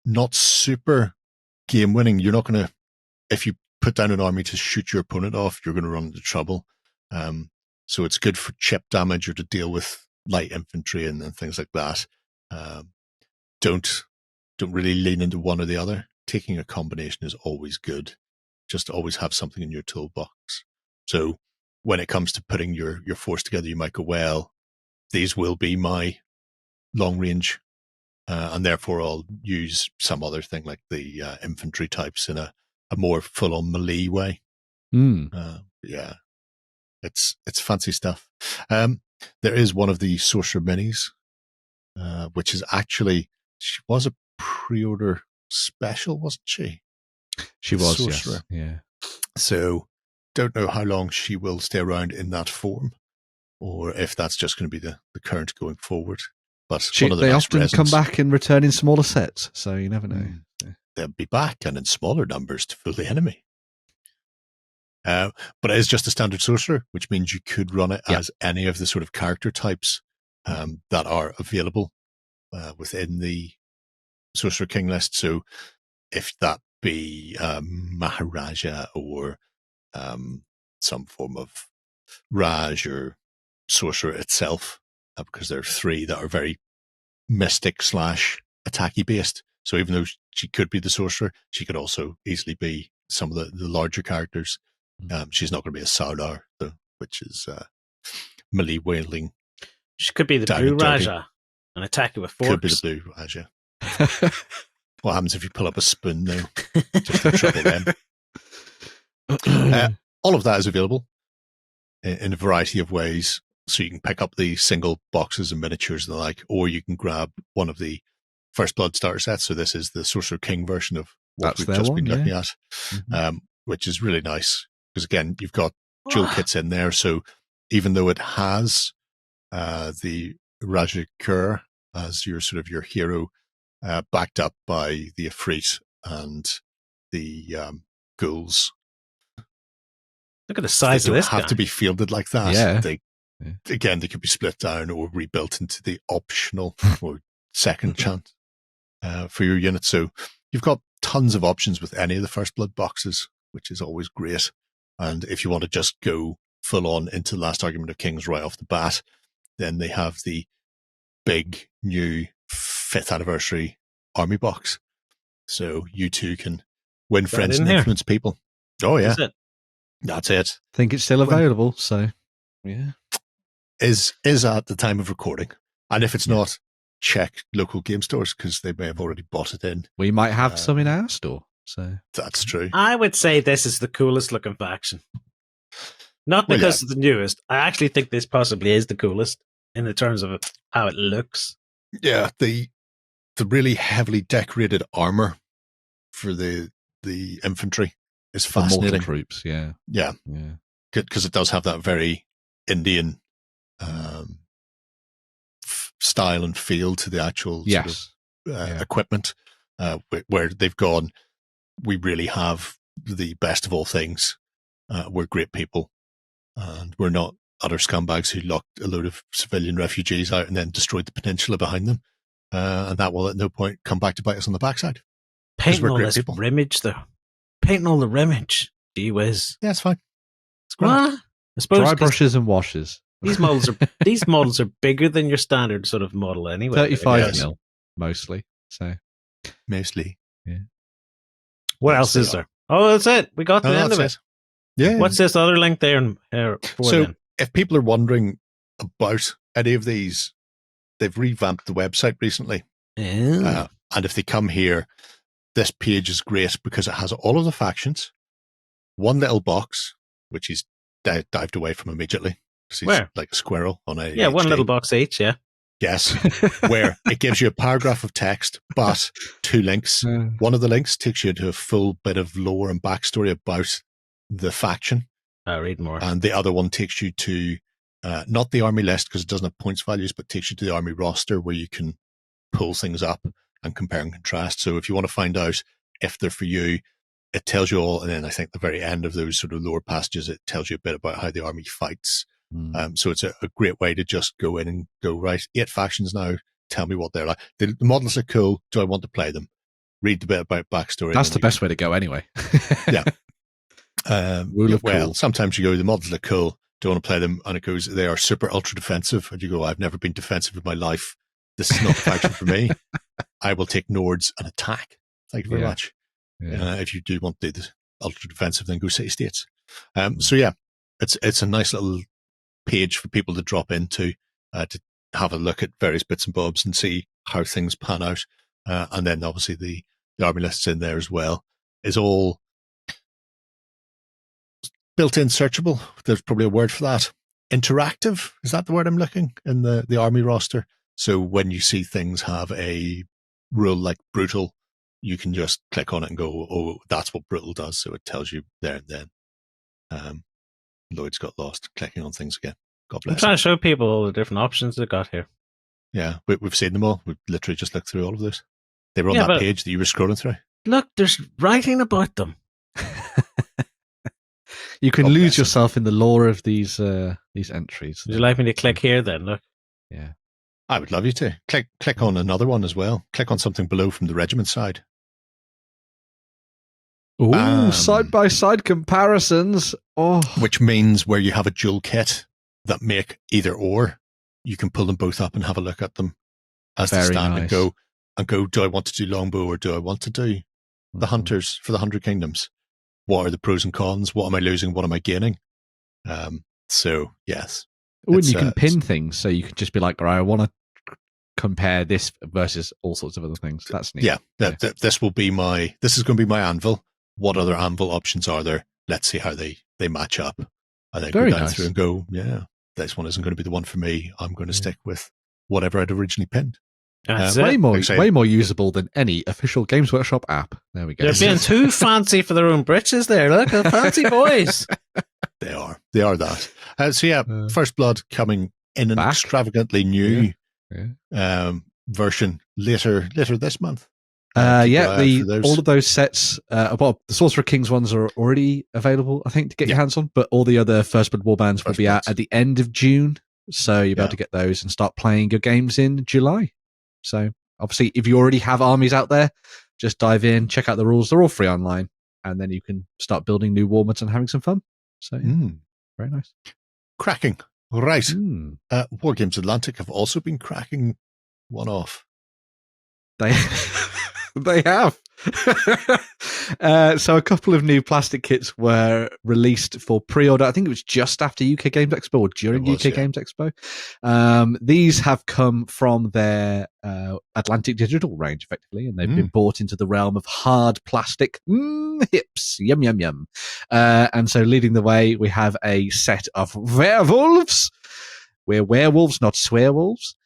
not super game winning. You're not going to, if you put down an army to shoot your opponent off, you're going to run into trouble. So it's good for chip damage or to deal with light infantry and things like that. Don't really lean into one or the other. Taking a combination is always good. Just always have something in your toolbox. So when it comes to putting your force together, you might go, well, these will be my long range, and therefore I'll use some other thing like the infantry types in a more full-on melee way, Yeah, it's fancy stuff. There is one of the Sorcerer minis, which is actually, she was a pre-order special, wasn't she? She was, Sorcerer. yes. Yeah. So don't know how long she will stay around in that form, or if that's just going to be the current going forward. But one of the They nice often resins, come back and return in smaller sets, so you never know. they'll be back and in smaller numbers to fool the enemy. But it is just a standard sorcerer, which means you could run it as any of the sort of character types that are available within the Sorcerer King list. So if that be Maharaja or some form of Raj or Sorcerer itself, because there are three that are very mystic / attacky based. So even though she could be the sorcerer, she could also easily be some of the larger characters. She's not going to be a Sardar, though, which is melee wielding. She could be the Blue Raja and attack you with forks. Could be the Blue Raja. What happens if you pull up a spoon now? Just to trouble them. All of that is available in a variety of ways. So you can pick up the single boxes and miniatures and the like, or you can grab one of the First Blood starter sets. So this is the Sorcerer King version of what we've just been looking at, which is really nice. Because again, you've got dual kits in there. So even though it has the Raja Kur as your sort of your hero, backed up by the Ifrit and the ghouls. Look at the size of this guy. They don't have to be fielded like that. Yeah. Again, they could be split down or rebuilt into the optional or second chance for your unit. So you've got tons of options with any of the First Blood boxes, which is always great. And if you want to just go full on into the Last Argument of Kings right off the bat, then they have the big new 5th anniversary army box. So you too can win friends and influence people. Oh yeah. That's it. I think it's still available, so yeah. Is at the time of recording. And if it's not, check local game stores because they may have already bought it in. We might have some in our store. So that's true. I would say this is the coolest looking faction. Not because it's the newest. I actually think this possibly is the coolest in the terms of how it looks. Yeah, the really heavily decorated armor for the infantry is fascinating. The troops, yeah. Because it does have that very Indian style and feel to the actual sort of, equipment, where they've gone, we really have the best of all things. We're great people, and we're not utter scumbags who locked a load of civilian refugees out and then destroyed the peninsula behind them. And that will at no point come back to bite us on the backside. Painting all this rimmage, though. Painting all the rimmage. Gee whiz. Yeah, it's fine. It's great. I suppose dry brushes and washes. These models are bigger than your standard sort of model anyway. 35 mil, mostly. So mostly. Yeah. What else is there? Oh, that's it. We got to the end of it. Yeah. What's this other link there? So if people are wondering about any of these, they've revamped the website recently. And if they come here, this page is great because it has all of the factions, one little box, which he's dived away from immediately. He's where? Like a squirrel on a HD. One little box each, yeah. Yes, where it gives you a paragraph of text, but 2 links. One of the links takes you to a full bit of lore and backstory about the faction. I'll read more. And the other one takes you to, not the army list because it doesn't have points values, but takes you to the army roster where you can pull things up and compare and contrast. So if you want to find out if they're for you, it tells you all. And then I think the very end of those sort of lore passages, it tells you a bit about how the army fights. So it's a great way to just go in and go, right, 8 factions now, tell me what they're like. The models are cool. Do I want to play them? Read a bit about backstory. That's the best way to go anyway. Yeah. Well, sometimes you go, the models are cool. Do I want to play them? And it goes, they are super ultra defensive. And you go, I've never been defensive in my life. This is not the faction for me. I will take Nords and attack. Thank you very much. Yeah. If you do want to do the ultra defensive, then go City States. So yeah, it's a nice little page for people to drop into to have a look at various bits and bobs and see how things pan out. And then obviously the army lists in there as well is all Built-in searchable. There's probably a word for that. Interactive. Is that the word I'm looking in the army roster? So when you see things have a rule like brutal, you can just click on it and go, oh, that's what brutal does. So it tells you there and then. Lloyd's got lost clicking on things again. God bless. I'm trying to show people all the different options they've got here. Yeah, we've seen them all. We've literally just looked through all of those. They were on that page that you were scrolling through. Look, there's writing about them. You can lose yourself in the lore of these entries. Would you like me to click here then? Look. Yeah. I would love you to. Click on another one as well. Click on something below from the regiment side. Ooh, side-by-side comparisons. Oh. Which means where you have a dual kit that make either or, you can pull them both up and have a look at them as they stand and go, do I want to do longbow or do I want to do the hunters for the 100 Kingdoms? What are the pros and cons? What am I losing? What am I gaining? So, yes. Oh, and you can pin things, so you can just be like, all right, I want to compare this versus all sorts of other things. That's neat. Yeah, this is going to be my anvil. What other anvil options are there? Let's see how they match up. And then go down through and go, yeah, this one isn't going to be the one for me. I'm going to stick with whatever I'd originally pinned. Way more usable than any official Games Workshop app. There we go. They're being too fancy for their own britches there. Look, the fancy boys. They are that. So yeah, First Blood coming in an extravagantly new version later this month. All of those sets, the Sorcerer Kings ones are already available, I think, to get your hands on, but all the other First Blood Warbands will be out at the end of June, so you'll be able to get those and start playing your games in July. So obviously, if you already have armies out there, just dive in, check out the rules. They're all free online, and then you can start building new warmats and having some fun. So very nice. Cracking. Right. Wargames Atlantic have also been cracking one off. They have. So a couple of new plastic kits were released for pre-order. I think it was just after UK Games Expo or during UK Games Expo. These have come from their Atlantic Digital range, effectively, and they've been brought into the realm of hard plastic. Hips. Yum, yum, yum. And so leading the way, we have a set of werewolves. We're werewolves, not swearwolves.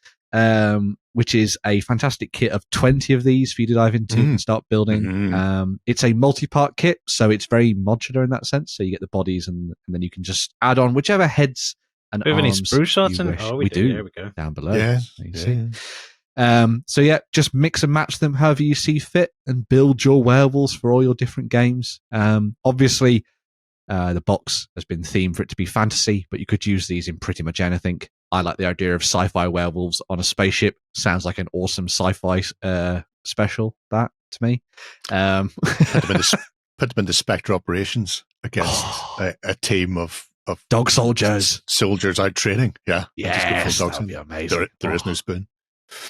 Which is a fantastic kit of 20 of these for you to dive into and start building. It's a multi-part kit, so it's very modular in that sense. So you get the bodies, and then you can just add on whichever heads and do we have any arms sprue shots? we do. There we go. Down below. Yeah. So yeah, just mix and match them however you see fit and build your werewolves for all your different games. Obviously, the box has been themed for it to be fantasy, but you could use these in pretty much anything. I like the idea of sci-fi werewolves on a spaceship. Sounds like an awesome sci-fi special, that, to me. Put them into Spectre operations against a team of dog soldiers. Soldiers out training. Yeah. Yes, that would be amazing. There is no spoon.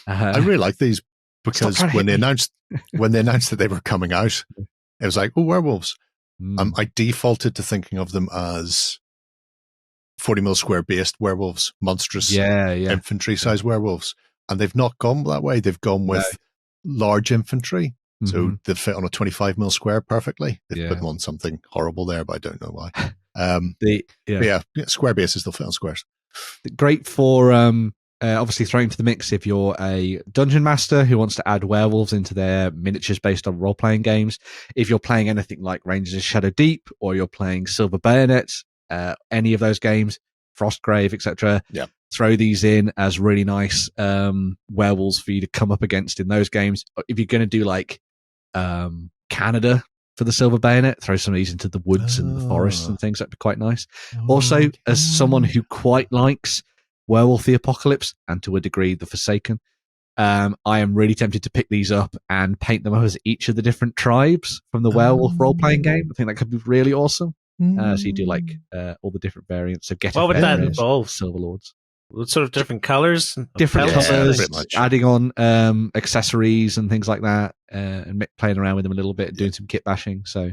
I really like these because when they announced that they were coming out, it was like, oh, werewolves. I defaulted to thinking of them as 40mm square based werewolves, monstrous infantry size werewolves. And they've not gone that way. They've gone with large infantry. So they fit on a 25mm square perfectly. They've put them on something horrible there, but I don't know why. Square bases, they'll fit on squares. Great for obviously throwing to the mix if you're a dungeon master who wants to add werewolves into their miniatures based on role-playing games. If you're playing anything like Rangers of Shadow Deep, or you're playing Silver Bayonet, any of those games, Frostgrave, etc. Throw these in as really nice werewolves for you to come up against in those games. If you're going to do like Canada for the Silver Bayonet, throw some of these into the woods and the forests and things. That'd be quite nice. Also, as someone who quite likes Werewolf the Apocalypse and to a degree the Forsaken, I am really tempted to pick these up and paint them up as each of the different tribes from the Werewolf role-playing game. I think that could be really awesome. So you do like all the different variants of what would that involve? Silver Lords. What sort of different colours? Different colours, adding on accessories and things like that, and playing around with them a little bit, doing some kit bashing. So,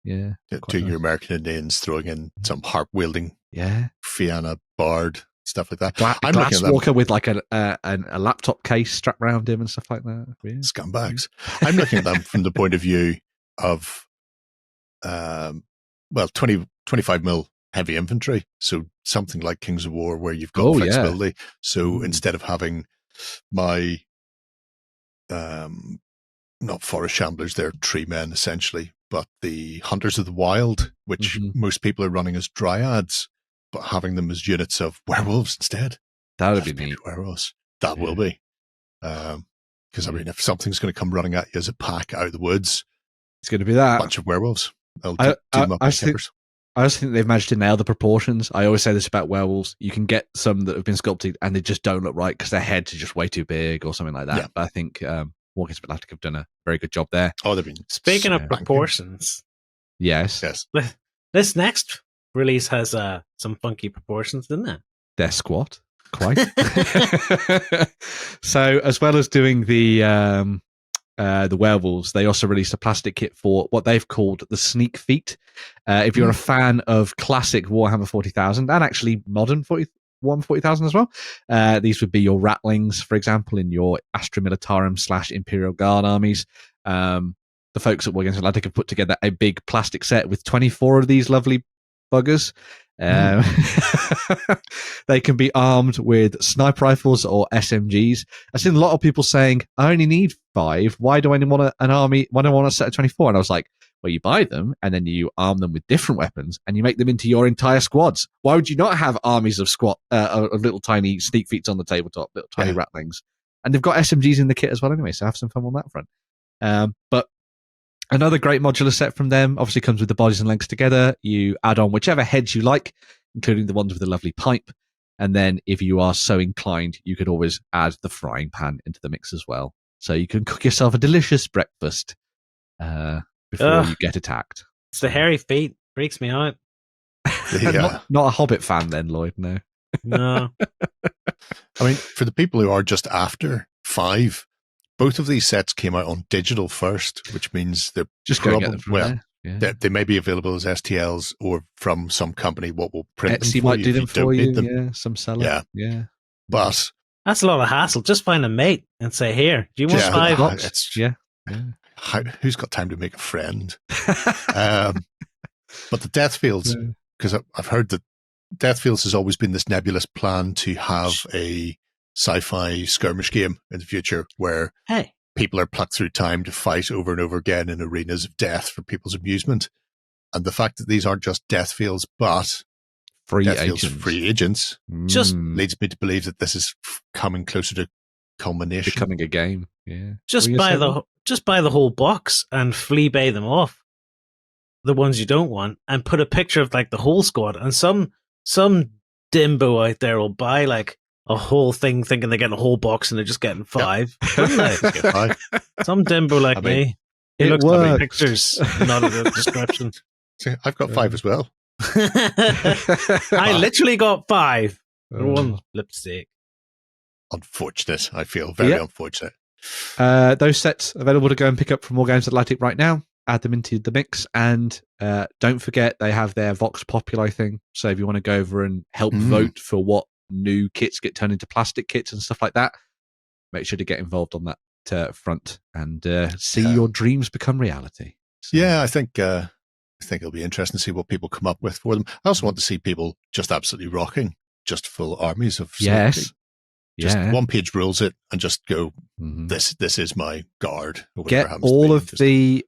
yeah. Doing your American Indians, throwing in some harp wielding, Fianna Bard, stuff like that. I'm Glass Walker with like a laptop case strapped around him and stuff like that. Yeah. Scumbags. I'm looking at them from the point of view of well, 25 mil heavy infantry. So something like Kings of War where you've got Oh, yeah. flexibility. So instead of having my, not forest shamblers, they're tree men essentially, but the Hunters of the Wild, which most people are running as dryads, but having them as units of werewolves instead. That would be neat. Werewolves. That will be. Because, I mean, if something's going to come running at you as a pack out of the woods, it's going to be that. A bunch of werewolves. I just think they've managed to nail the proportions. I always say this about werewolves. You can get some that have been sculpted and they just don't look right because their heads are just way too big or something like that. Yeah. But I think Wargames Atlantic have done a very good job there. Oh, they've been. Speaking of proportions. Yes. This next release has some funky proportions, doesn't it? They're squat. Quite. So, as well as doing the werewolves, they also released a plastic kit for what they've called the Sneakfeet. If you're a fan of classic Warhammer 40,000 and actually modern Warhammer 40,000 as well, these would be your Ratlings, for example, in your Astra Militarum / Imperial Guard armies. The folks at Wargames Atlantic have put together a big plastic set with 24 of these lovely buggers. They can be armed with sniper rifles or SMGs. I've seen a lot of people saying, I only need 5. Why do I want an army? Why do I want a set of 24? And I was like, well, you buy them and then you arm them with different weapons and you make them into your entire squads. Why would you not have armies of little tiny Sneakfeets on the tabletop, little tiny Ratlings? And they've got SMGs in the kit as well anyway, so have some fun on that front. But another great modular set from them obviously comes with the bodies and legs together. You add on whichever heads you like, including the ones with the lovely pipe. And then if you are so inclined, you could always add the frying pan into the mix as well. So you can cook yourself a delicious breakfast before you get attacked. It's the hairy feet. Freaks me out. Not a Hobbit fan then, Lloyd, no. No. I mean, for the people who are just after 5, both of these sets came out on digital first, which means they're just going to get them from there. Yeah. They may be available as STLs or from some company what will print Etsy them for might you do them if you for don't you. need them. Yeah, some seller. Yeah. But that's a lot of hassle. Just find a mate and say, here, do you want 5 bucks? Who's got time to make a friend? But the Deathfields, because I've heard that Deathfields has always been this nebulous plan to have a sci-fi skirmish game in the future where people are plucked through time to fight over and over again in arenas of death for people's amusement. And the fact that these aren't just Deathfields, but free agents just leads me to believe that this is coming closer to culmination. Becoming a game, yeah. Just buy the whole box and fleabay them off, the ones you don't want, and put a picture of like the whole squad. And some dimbo out there will buy like a whole thing thinking they're getting a whole box and they're just getting 5. Some dimbo like me. He looks at the pictures, not at the description. See, I've got 5 as well. I literally got 5. One lipstick. Unfortunate, I feel. Very unfortunate. Those sets available to go and pick up from Wargames Atlantic right now. Add them into the mix. And don't forget, they have their Vox Populi thing. So if you want to go over and help vote for what new kits get turned into plastic kits and stuff like that, make sure to get involved on that front and see your dreams become reality. So, yeah, I think it'll be interesting to see what people come up with for them. I also want to see people just absolutely rocking just full armies of Yes. Just one-page rules it and just go, this is my guard. Or get all of the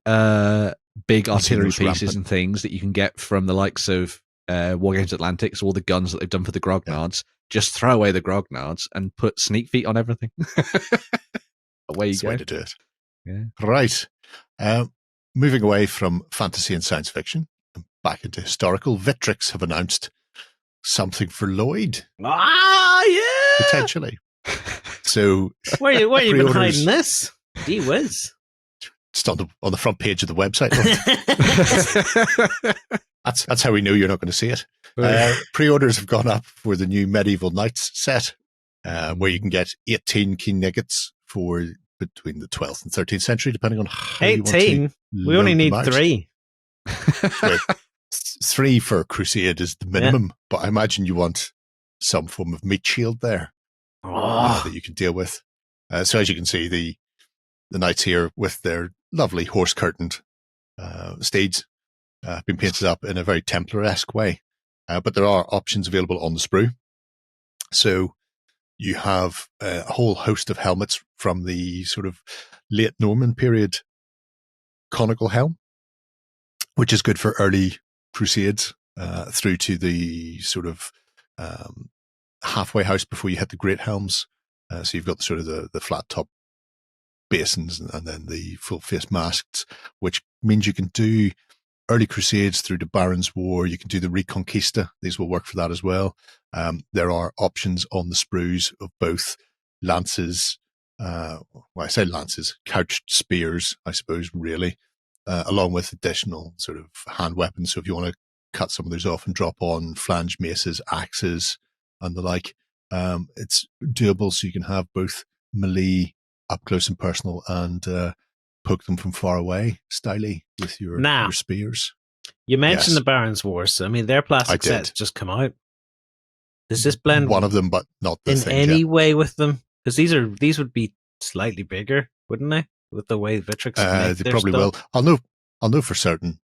big artillery pieces and things that you can get from the likes of Wargames Atlantic, so all the guns that they've done for the Grognards. Just throw away the Grognards and put Sneakfeet on everything. Away you That's go. The way to do it. Yeah. Right. Moving away from fantasy and science fiction and back into historical, Victrix have announced something for Lloyd. Ah, yeah! Potentially. So, where you been hiding this? Gee whiz. Just on the front page of the website. That's how we know you're not going to see it. Pre-orders have gone up for the new Medieval Knights set, where you can get 18 Keen Niggets for between the 12th and 13th century, depending on how 18? You want to we only need 3. 3 for Crusade is the minimum, but I imagine you want some form of meat shield there that you can deal with. So as you can see, the knights here with their lovely horse-curtained steeds been painted up in a very Templar-esque way. But there are options available on the sprue. So you have a whole host of helmets from the sort of late Norman period conical helm, which is good for early Crusades through to the sort of halfway house before you hit the great helms. So you've got the sort of the flat top basins and then the full face masks, which means you can do early Crusades through to Baron's War. You can do the Reconquista. These will work for that as well. There are options on the sprues of both lances, I say lances, couched spears, I suppose, really, along with additional sort of hand weapons. So if you want to cut some of those off and drop on flange maces, axes, and the like, it's doable. So you can have both melee, up close and personal, and poke them from far away, styly, with your spears. You mentioned the Baron's Wars. I mean, their plastic sets just come out. Does this blend one of them, but not the in thing any yet. way with them? Because these would be slightly bigger, wouldn't they? With the way Victrix make they their probably stuff? will. I'll know for certain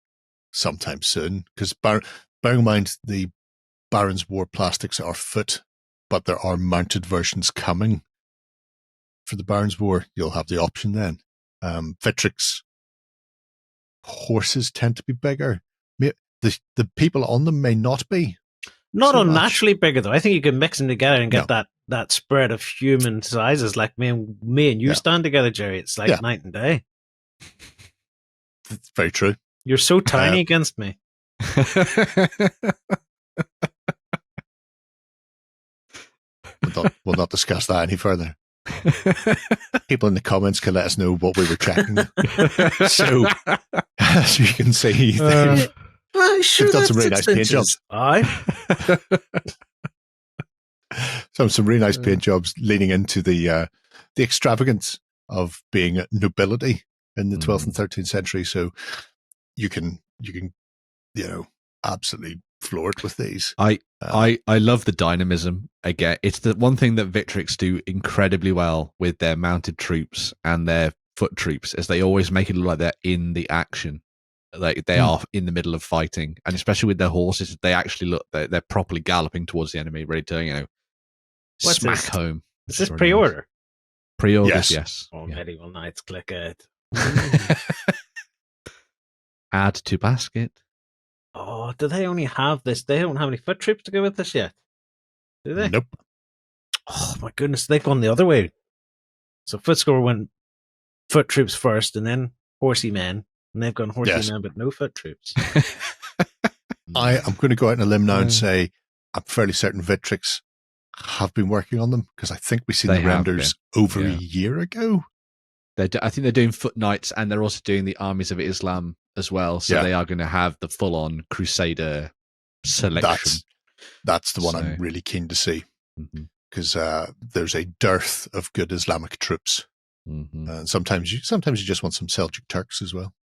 sometime soon. Because bearing in mind the Baron's War plastics are foot, but there are mounted versions coming for the Baron's War. You'll have the option then. Victrix horses tend to be bigger. The people on them may not be. Not so unnaturally bigger, though. I think you can mix them together and get that spread of human sizes. Like me and you stand together, Jerry. It's like night and day. That's very true. You're so tiny against me. We'll not discuss that any further. People in the comments can let us know what we were checking. So, as you can see, they've done some really nice paint jobs. Some really nice paint jobs leaning into the extravagance of being nobility in the 12th and 13th century. So you can absolutely floor it with these. I love the dynamism. Again, it's the one thing that Victrix do incredibly well with their mounted troops and their foot troops, is they always make it look like they're in the action, like they are in the middle of fighting, and especially with their horses, they actually look they're properly galloping towards the enemy, ready to smack home. Is this pre-order? Nice. Pre-orders, yes. Oh, Medieval Knights, click it. Add to basket. Oh, do they only have this? They don't have any foot troops to go with this yet, do they? Nope. Oh my goodness, they've gone the other way. So Footscore went foot troops first, and then horsey men, and they've gone horsey men but no foot troops. I am going to go out on a limb now and say I'm fairly certain Victrix have been working on them, because I think we've seen the renders over a year ago. I think they're doing foot knights, and they're also doing the armies of Islam as well. So they are going to have the full-on Crusader selection. That's the one I'm really keen to see, because there's a dearth of good Islamic troops, and sometimes you just want some Seljuk Turks as well.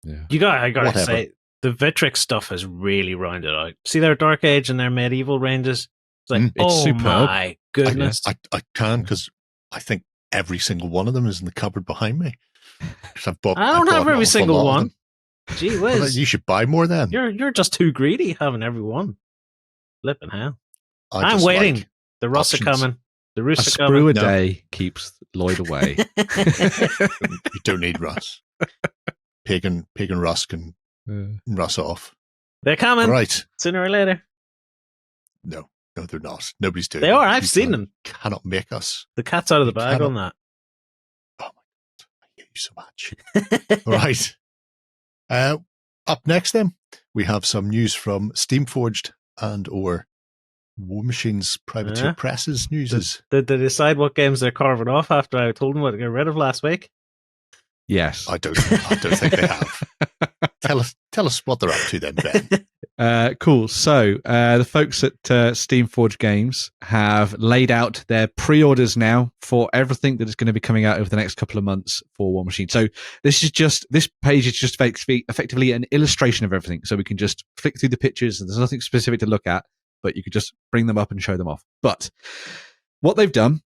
I gotta say, the Victrix stuff has really rounded out. See their Dark Age and their medieval ranges. It's like, it's superb. My goodness! I can, because I think every single one of them is in the cupboard behind me. I don't have every single one. Gee whiz! Well, you should buy more then. You're just too greedy having every one. Flipping hell! I'm waiting. Like the Russ are coming. The Roos are coming. A sprue coming. a day keeps Lloyd away. You don't need Russ. Pagan Russ can Russ off. They're coming. Right. Sooner or later. No, they're not. Nobody's doing. They are. I've seen them. Cannot make us. The cat's out of the bag on that. Oh my God! I hate you so much. Right. Up next, then, we have some news from Steamforged or Warmachine's Privateer Presses news. Did they decide what games they're carving off after I told them what to get rid of last week? Yes. I don't think they have. Tell us what they're up to then, Ben. Cool. So the folks at Steamforged Games have laid out their pre-orders now for everything that is going to be coming out over the next couple of months for Warmachine. So this page is just effectively an illustration of everything. So we can just flick through the pictures, and there's nothing specific to look at, but you could just bring them up and show them off. But what they've done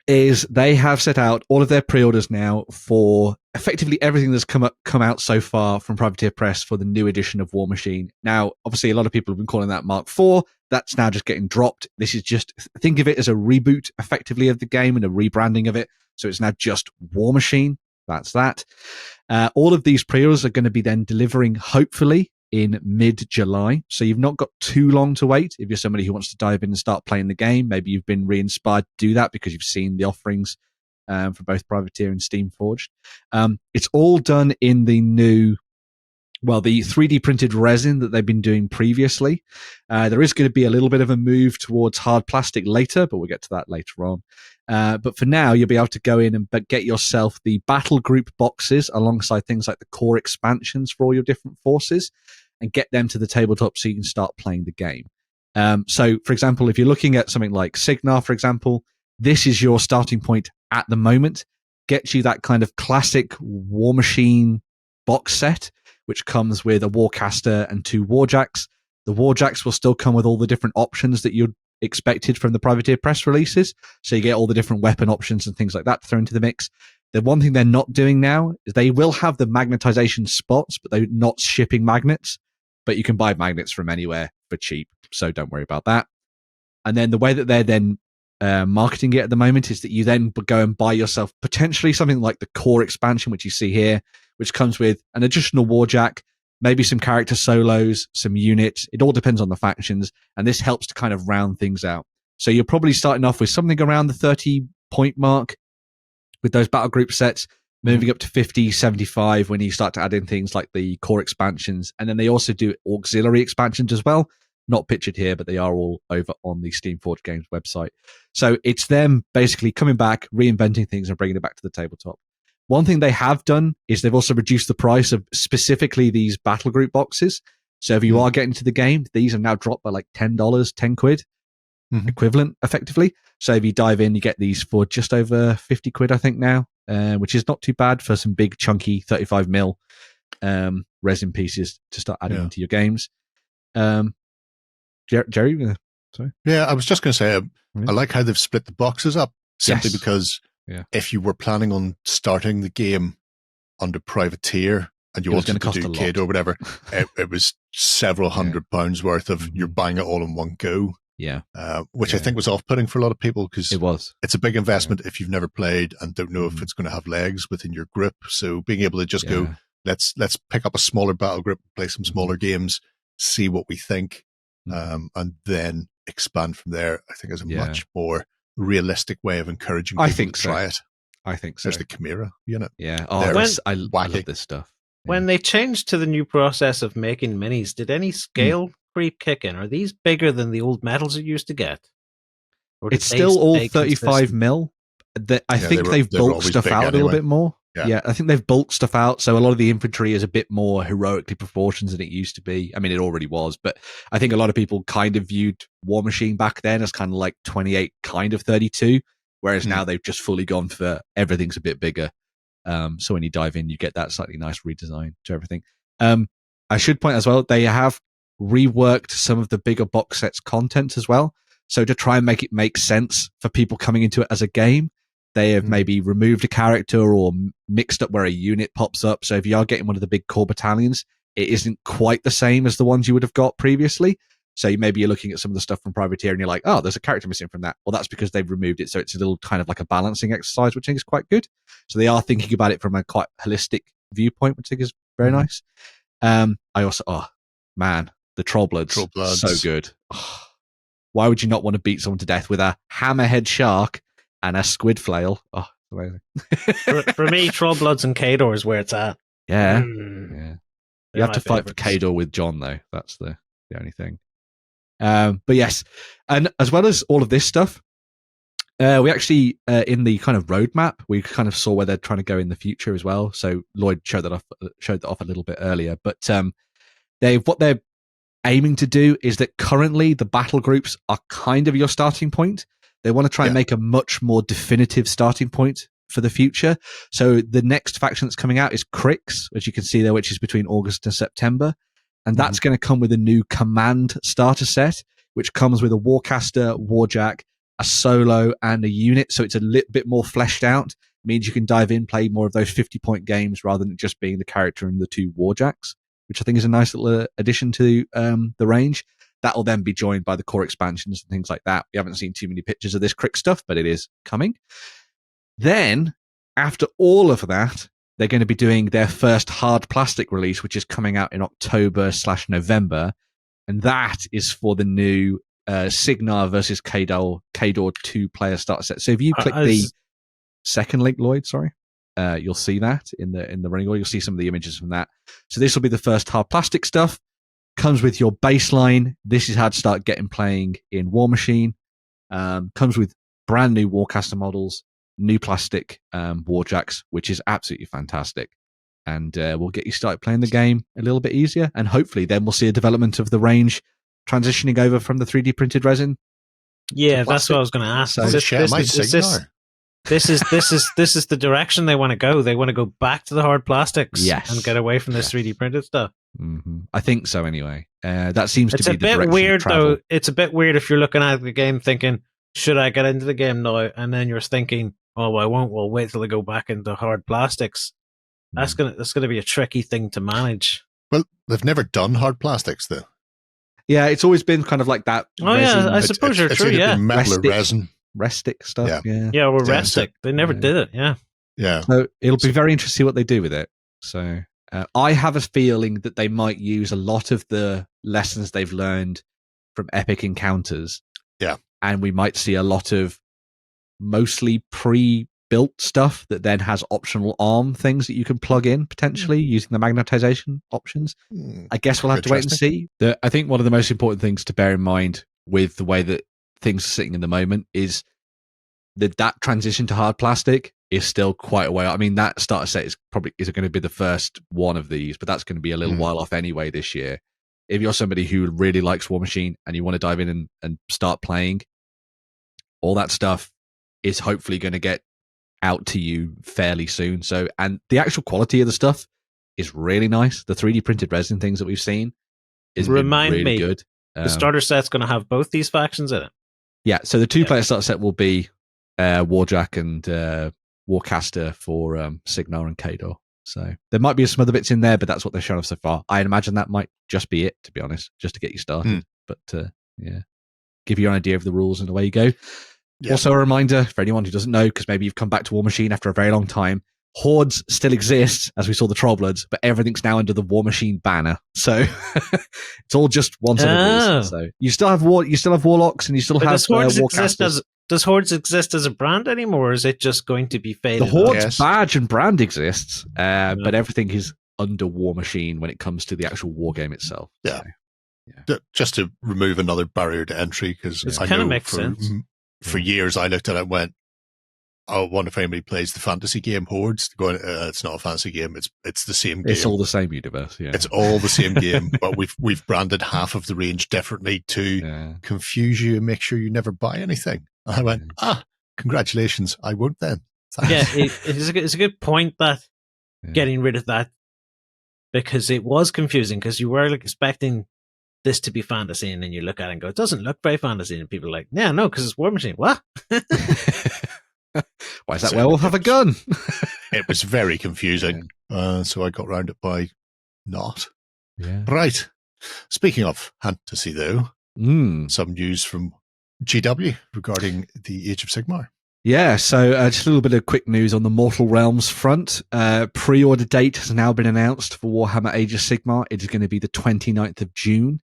is they have set out all of their pre-orders now for effectively everything that's come out so far from Privateer Press for the new edition of Warmachine. Now, obviously, a lot of people have been calling that Mark IV. That's now just getting dropped. This is just, think of it as a reboot, effectively, of the game and a rebranding of it. So it's now just Warmachine. That's that. All of these pre-orders are going to be then delivering, hopefully, in mid-July. So you've not got too long to wait. If you're somebody who wants to dive in and start playing the game, maybe you've been re-inspired to do that because you've seen the offerings for both Privateer and Steamforged. It's all done in the new, the 3D printed resin that they've been doing previously. There is going to be a little bit of a move towards hard plastic later, but we'll get to that later on. But for now, you'll be able to go in and get yourself the battle group boxes alongside things like the core expansions for all your different forces and get them to the tabletop so you can start playing the game. So, for example, if you're looking at something like Sigmar, for example, this is your starting point at the moment. Gets you that kind of classic Warmachine box set, which comes with a Warcaster and 2 Warjacks. The Warjacks will still come with all the different options that you'd expected from the Privateer Press releases. So you get all the different weapon options and things like that thrown into the mix. The one thing they're not doing now is they will have the magnetization spots, but they're not shipping magnets. But you can buy magnets from anywhere for cheap, so don't worry about that. And then the way that they're then marketing it at the moment is that you then go and buy yourself potentially something like the core expansion, which you see here, which comes with an additional Warjack, maybe some character solos, some units. It all depends on the factions, and this helps to kind of round things out. So you're probably starting off with something around the 30-point mark with those battle group sets, moving up to 50, 75 when you start to add in things like the core expansions. And then they also do auxiliary expansions as well. Not pictured here, but they are all over on the Steamforged Games website. So it's them basically coming back, reinventing things and bringing it back to the tabletop. One thing they have done is they've also reduced the price of specifically these battle group boxes. So if you are getting to the game, these are now dropped by like $10, 10 quid, equivalent effectively. So if you dive in, you get these for just over 50 quid, I think now, which is not too bad for some big chunky 35mm resin pieces to start adding into your games. Gerry, sorry. Yeah, I was just going to say, I like how they've split the boxes up simply because if you were planning on starting the game under Privateer and you wanted to do Kid or whatever, it was several £100 worth of you're buying it all in one go. Yeah. Which I think was off-putting for a lot of people because it's a big investment if you've never played and don't know if it's going to have legs within your group. So being able to just go, let's pick up a smaller battle group, play some smaller games, see what we think, and then expand from there, I think is a much more realistic way of encouraging people to try it. I think so. There's the Chimera unit. Yeah. I love this stuff. When they changed to the new process of making minis, did any scale creep kick in? Are these bigger than the old metals you used to get? It's still all 35mm. I think they've bulked stuff out a little bit more. Yeah, I think they've bulked stuff out. So a lot of the infantry is a bit more heroically proportioned than it used to be. I mean, it already was, but I think a lot of people kind of viewed Warmachine back then as kind of like 28, kind of 32, whereas now they've just fully gone for everything's a bit bigger. So when you dive in, you get that slightly nice redesign to everything. I should point as well, they have reworked some of the bigger box sets content as well. So to try and make it make sense for people coming into it as a game, they have maybe removed a character or mixed up where a unit pops up. So if you are getting one of the big core battalions, it isn't quite the same as the ones you would have got previously. So maybe you're looking at some of the stuff from Privateer and you're like, oh, there's a character missing from that. Well, that's because they've removed it. So it's a little kind of like a balancing exercise, which I think is quite good. So they are thinking about it from a quite holistic viewpoint, which I think is very nice. I also, the Trollbloods, so good. Oh, why would you not want to beat someone to death with a hammerhead shark and a squid flail? Oh, amazing. for me, Trollbloods and Kador is where it's at. Yeah. You have to fight for Kador with John, though. That's the only thing. But yes, and as well as all of this stuff, we actually, in the kind of roadmap, we kind of saw where they're trying to go in the future as well. So Lloyd showed that off a little bit earlier. But what they're aiming to do is that currently the battle groups are kind of your starting point. They want to try and make a much more definitive starting point for the future. So the next faction that's coming out is Crix, as you can see there, which is between August and September. And that's going to come with a new command starter set, which comes with a Warcaster, Warjack, a solo, and a unit. So it's a little bit more fleshed out. means you can dive in, play more of those 50-point games rather than just being the character in the 2 Warjacks, which I think is a nice little addition to the range. That will then be joined by the core expansions and things like that. We haven't seen too many pictures of this Crick stuff, but it is coming. Then, after all of that, they're going to be doing their first hard plastic release, which is coming out in October/November. And that is for the new Sigmar versus Khador 2-player starter set. So if you click the second link, Lloyd, you'll see that in the running order. You'll see some of the images from that. So this will be the first hard plastic stuff. Comes with your baseline. This is how to start playing in Warmachine. Comes with brand new Warcaster models, new plastic Warjacks, which is absolutely fantastic. And we'll get you started playing the game a little bit easier. And hopefully then we'll see a development of the range transitioning over from the 3D printed resin. Yeah, that's what I was going to ask. So This is the direction they want to go. They want to go back to the hard plastics, yes, and get away from this 3D printed stuff. Mm-hmm. I think so anyway. That seems to be the direction. It's a bit weird though. It's a bit weird if you're looking at the game thinking, should I get into the game now? And then you're thinking, oh, well, I won't. We'll wait till I go back into hard plastics. That's gonna be a tricky thing to manage. Well, they've never done hard plastics though. Yeah, it's always been kind of like that. Oh resin. yeah, I suppose you're true. Yeah, metal or resin. Restic stuff. Yeah, or Restic. They never did it. Yeah. So it'll be very interesting to see what they do with it. So I have a feeling that they might use a lot of the lessons they've learned from Epic Encounters. Yeah. And we might see a lot of mostly pre-built stuff that then has optional arm things that you can plug in potentially using the magnetization options. I guess we'll have to wait and see. I think one of the most important things to bear in mind with the way that things are sitting in the moment is that transition to hard plastic is still quite a way. I mean, that starter set is going to be the first one of these, but that's going to be a little while off anyway this year. If you're somebody who really likes Warmachine and you want to dive in and start playing, all that stuff is hopefully going to get out to you fairly soon. So, and the actual quality of the stuff is really nice. The 3D printed resin things that we've seen is really good. The starter set's going to have both these factions in it. Yeah, so the 2-player starter set will be Warjack and Warcaster for Sigmar and Khador. So there might be some other bits in there, but that's what they've shown us so far. I imagine that might just be it, to be honest, just to get you started. But give you an idea of the rules and away you go. Yeah. Also a reminder for anyone who doesn't know, because maybe you've come back to Warmachine after a very long time, Hordes still exists, as we saw the Trollbloods, but everything's now under the Warmachine banner. So it's all just one set of rules. So you still have Warlocks, and you still have Warcasters. Does Hordes exist as a brand anymore, or is it just going to be faded? The Hordes badge and brand exists, but everything is under Warmachine when it comes to the actual war game itself. Yeah. So, just to remove another barrier to entry, because I know makes sense. For years I looked at it and went, I wonder if anybody plays the fantasy game Hordes. Going, it's not a fantasy game. It's the same game. It's all the same universe. Yeah, it's all the same game, but we've branded half of the range differently to confuse you and make sure you never buy anything. I went, congratulations. I won't then. Thanks. Yeah, it's a good point that getting rid of that, because it was confusing, because you were expecting this to be fantasy, and then you look at it and go, it doesn't look very fantasy, and people are like, yeah, no, because it's Warmachine. What? Why is that werewolf have a gun? It was very confusing. So I got round it by not. Yeah. Right. Speaking of fantasy, though, some news from GW regarding the Age of Sigmar. Yeah, so just a little bit of quick news on the Mortal Realms front. Pre-order date has now been announced for Warhammer Age of Sigmar. It is going to be the 29th of June.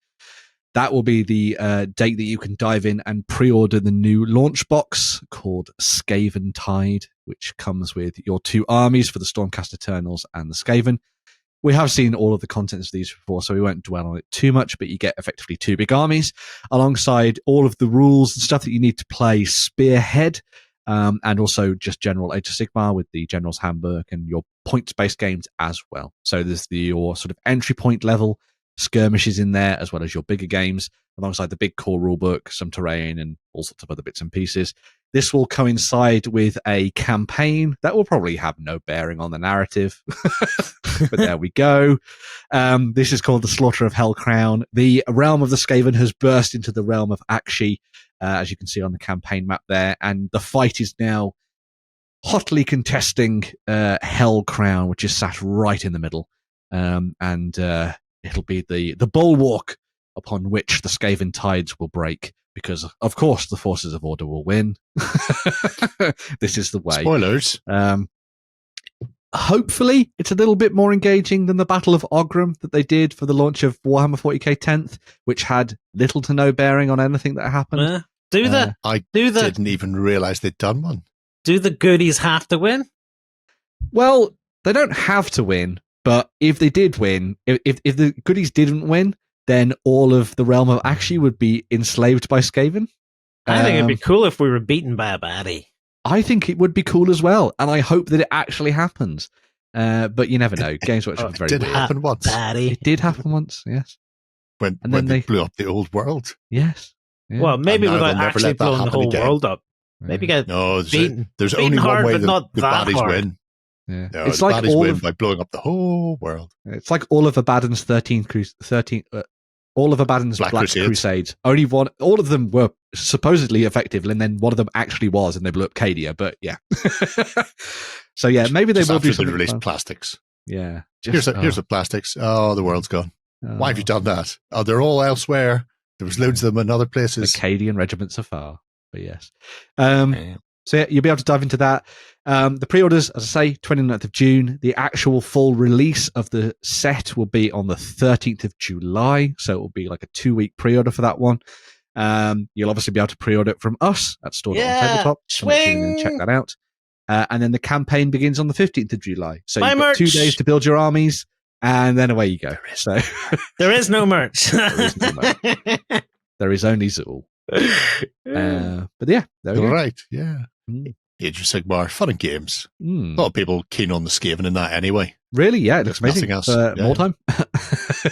That will be the date that you can dive in and pre-order the new launch box called Skaven Tide, which comes with your 2 armies for the Stormcast Eternals and the Skaven. We have seen all of the contents of these before, so we won't dwell on it too much, but you get effectively 2 big armies alongside all of the rules and stuff that you need to play Spearhead, and also just general Age of Sigmar with the General's Handbook and your points-based games as well. So there's your sort of entry point level skirmishes in there, as well as your bigger games, alongside the big core rulebook, some terrain, and all sorts of other bits and pieces. This will coincide with a campaign that will probably have no bearing on the narrative, but there we go. This is called the Slaughter of Hellcrown. The realm of the Skaven has burst into the realm of Akshi, as you can see on the campaign map there, and the fight is now hotly contesting Hell Crown, which is sat right in the middle. And it'll be the bulwark upon which the Skaven tides will break, because, of course, the forces of order will win. This is the way. Spoilers. Hopefully, it's a little bit more engaging than the Battle of Ogram that they did for the launch of Warhammer 40k 10th, which had little to no bearing on anything that happened. I didn't even realise they'd done one. Do the goodies have to win? Well, they don't have to win, but if they did win, if the goodies didn't win, then all of the realm of Akshi would be enslaved by Skaven. I think it'd be cool if we were beaten by a baddie. I think it would be cool as well, and I hope that it actually happens. But you never know. Games Workshop is very It did weird. happen once. Baddie. It did happen once, yes. When then they they- blew up the old world. Yes. Yeah. Well, maybe And now without they'll never actually let that blowing the happen whole again. world up. Maybe get No, beaten. there's beaten only hard, one way but the not that baddies hard. win. Yeah. No, It's the like baddies all win of by blowing up the whole world. it's like all of Abaddon's 13 all of Abaddon's Black Black Crusades. Crusades. Only one. All of them were supposedly effective, and then one of them actually was, and they blew up Cadia. But yeah. So yeah, maybe they Just will after do they something released fun. plastics. Yeah. Here's the plastics. Oh, the world's gone. Why have you done that? Oh, they're all elsewhere. There was loads of them in other places. Acadian regiments afar. But yes. Yeah. So yeah, you'll be able to dive into that. The pre-orders, as I say, 29th of June. The actual full release of the set will be on the 13th of July. So it will be like a 2-week pre-order for that one. You'll obviously be able to pre-order it from us at store.tabletop. So make sure you go and check that out. And then the campaign begins on the 15th of July. So Buy you've got 2 merch. days to build your armies, and then away you go. So There is no merch. There is no there is only Zool. But yeah, there we go. Right, yeah. Mm. Age of Sigmar, fun and games. Mm. A lot of people keen on the Skaven in that anyway. Really? Yeah, it looks There's amazing. nothing else. Yeah. More time.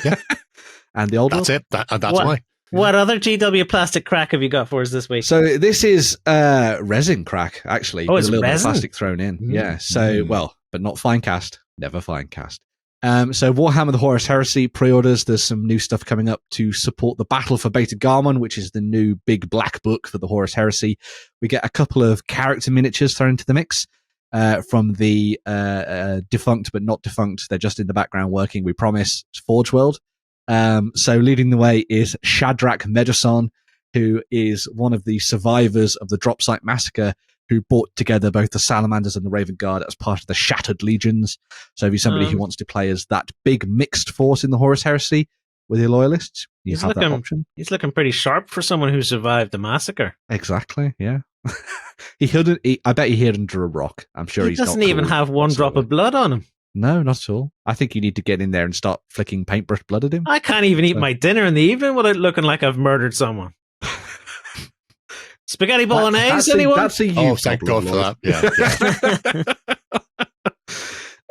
Yeah. And the old That's world. it. And that's What? why. What other GW plastic crack have you got for us this week? So this is resin crack, actually. Oh, with it's a little bit of resin? plastic thrown in. Mm. Yeah. So, well, but not fine cast. Never fine cast. So Warhammer the Horus Heresy pre-orders. There's some new stuff coming up to support the Battle for Beta Garmon, which is the new big black book for the Horus Heresy. We get a couple of character miniatures thrown into the mix from the defunct but not defunct. They're just in the background working, we promise, Forge World. So leading the way is Shadrach Meduson, who is one of the survivors of the Drop Site Massacre, who brought together both the Salamanders and the Raven Guard as part of the Shattered Legions. So if you're somebody who wants to play as that big mixed force in the Horus Heresy with your loyalists, you He's have that looking- option. He's looking pretty sharp for someone who survived the massacre. Exactly, yeah. I bet he hid under a rock. I'm sure He he's doesn't not even cool have one drop whatsoever. of blood on him. No, not at all. I think you need to get in there and start flicking paintbrush blood at him. I can't even eat my dinner in the evening without looking like I've murdered someone. Spaghetti bolognese, anyone? That's a you Oh, thank God problem, for that. Yeah.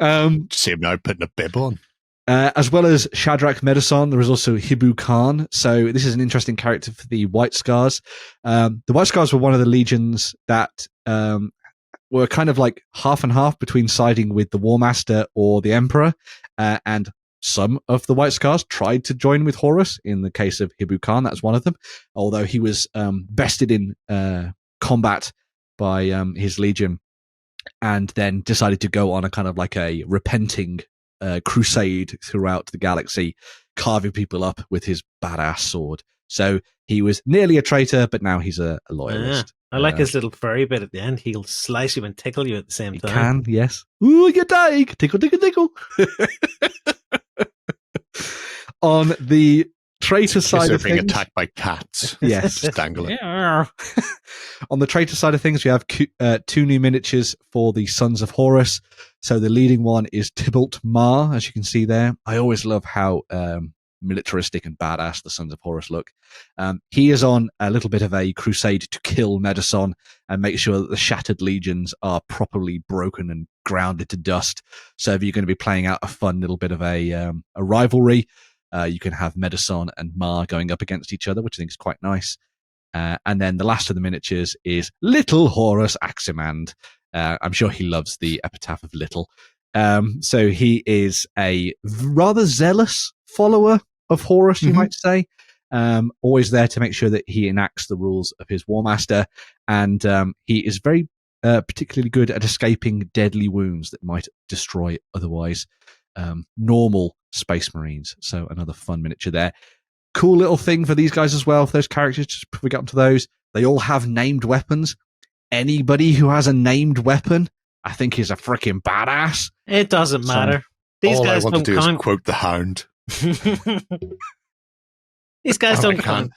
Lord. See him now putting a bib on. As well as Shadrach Meduson, there is also Hibu Khan. So this is an interesting character for the White Scars. The White Scars were one of the legions that were kind of like half and half between siding with the War Master or the Emperor. And some of the White Scars tried to join with Horus. In the case of Hibu Khan, that's one of them. Although he was bested in combat by his legion and then decided to go on a kind of like a repenting crusade throughout the galaxy, carving people up with his badass sword. So he was nearly a traitor, but now he's a loyalist. I like his little furry bit at the end. He'll slice you and tickle you at the same He time. can, yes. Ooh, you dying. Tickle, tickle, tickle. On the traitor side They're of being things, attacked by cats. yes. Just dangling. Yeah. On the traitor side of things, we have 2 new miniatures for the Sons of Horus. So the leading one is Tybalt Mar, as you can see there. I always love how militaristic and badass the Sons of Horus look. He is on a little bit of a crusade to kill Meduson and make sure that the Shattered Legions are properly broken and grounded to dust. So if you're going to be playing out a fun little bit of a rivalry, you can have Meduson and Mar going up against each other, which I think is quite nice. And then the last of the miniatures is Little Horus Aximand. I'm sure he loves the epitaph of Little. So he is a rather zealous follower of Horus, you might say. Always there to make sure that he enacts the rules of his War Master. And he is very particularly good at escaping deadly wounds that might destroy otherwise normal Space Marines. So another fun miniature there. Cool little thing for these guys as well, for those characters, just before we get onto those. They all have named weapons. Anybody who has a named weapon, I think, is a freaking badass. It doesn't matter. These all guys I want to do don't is quote the Hound. These guys don't can't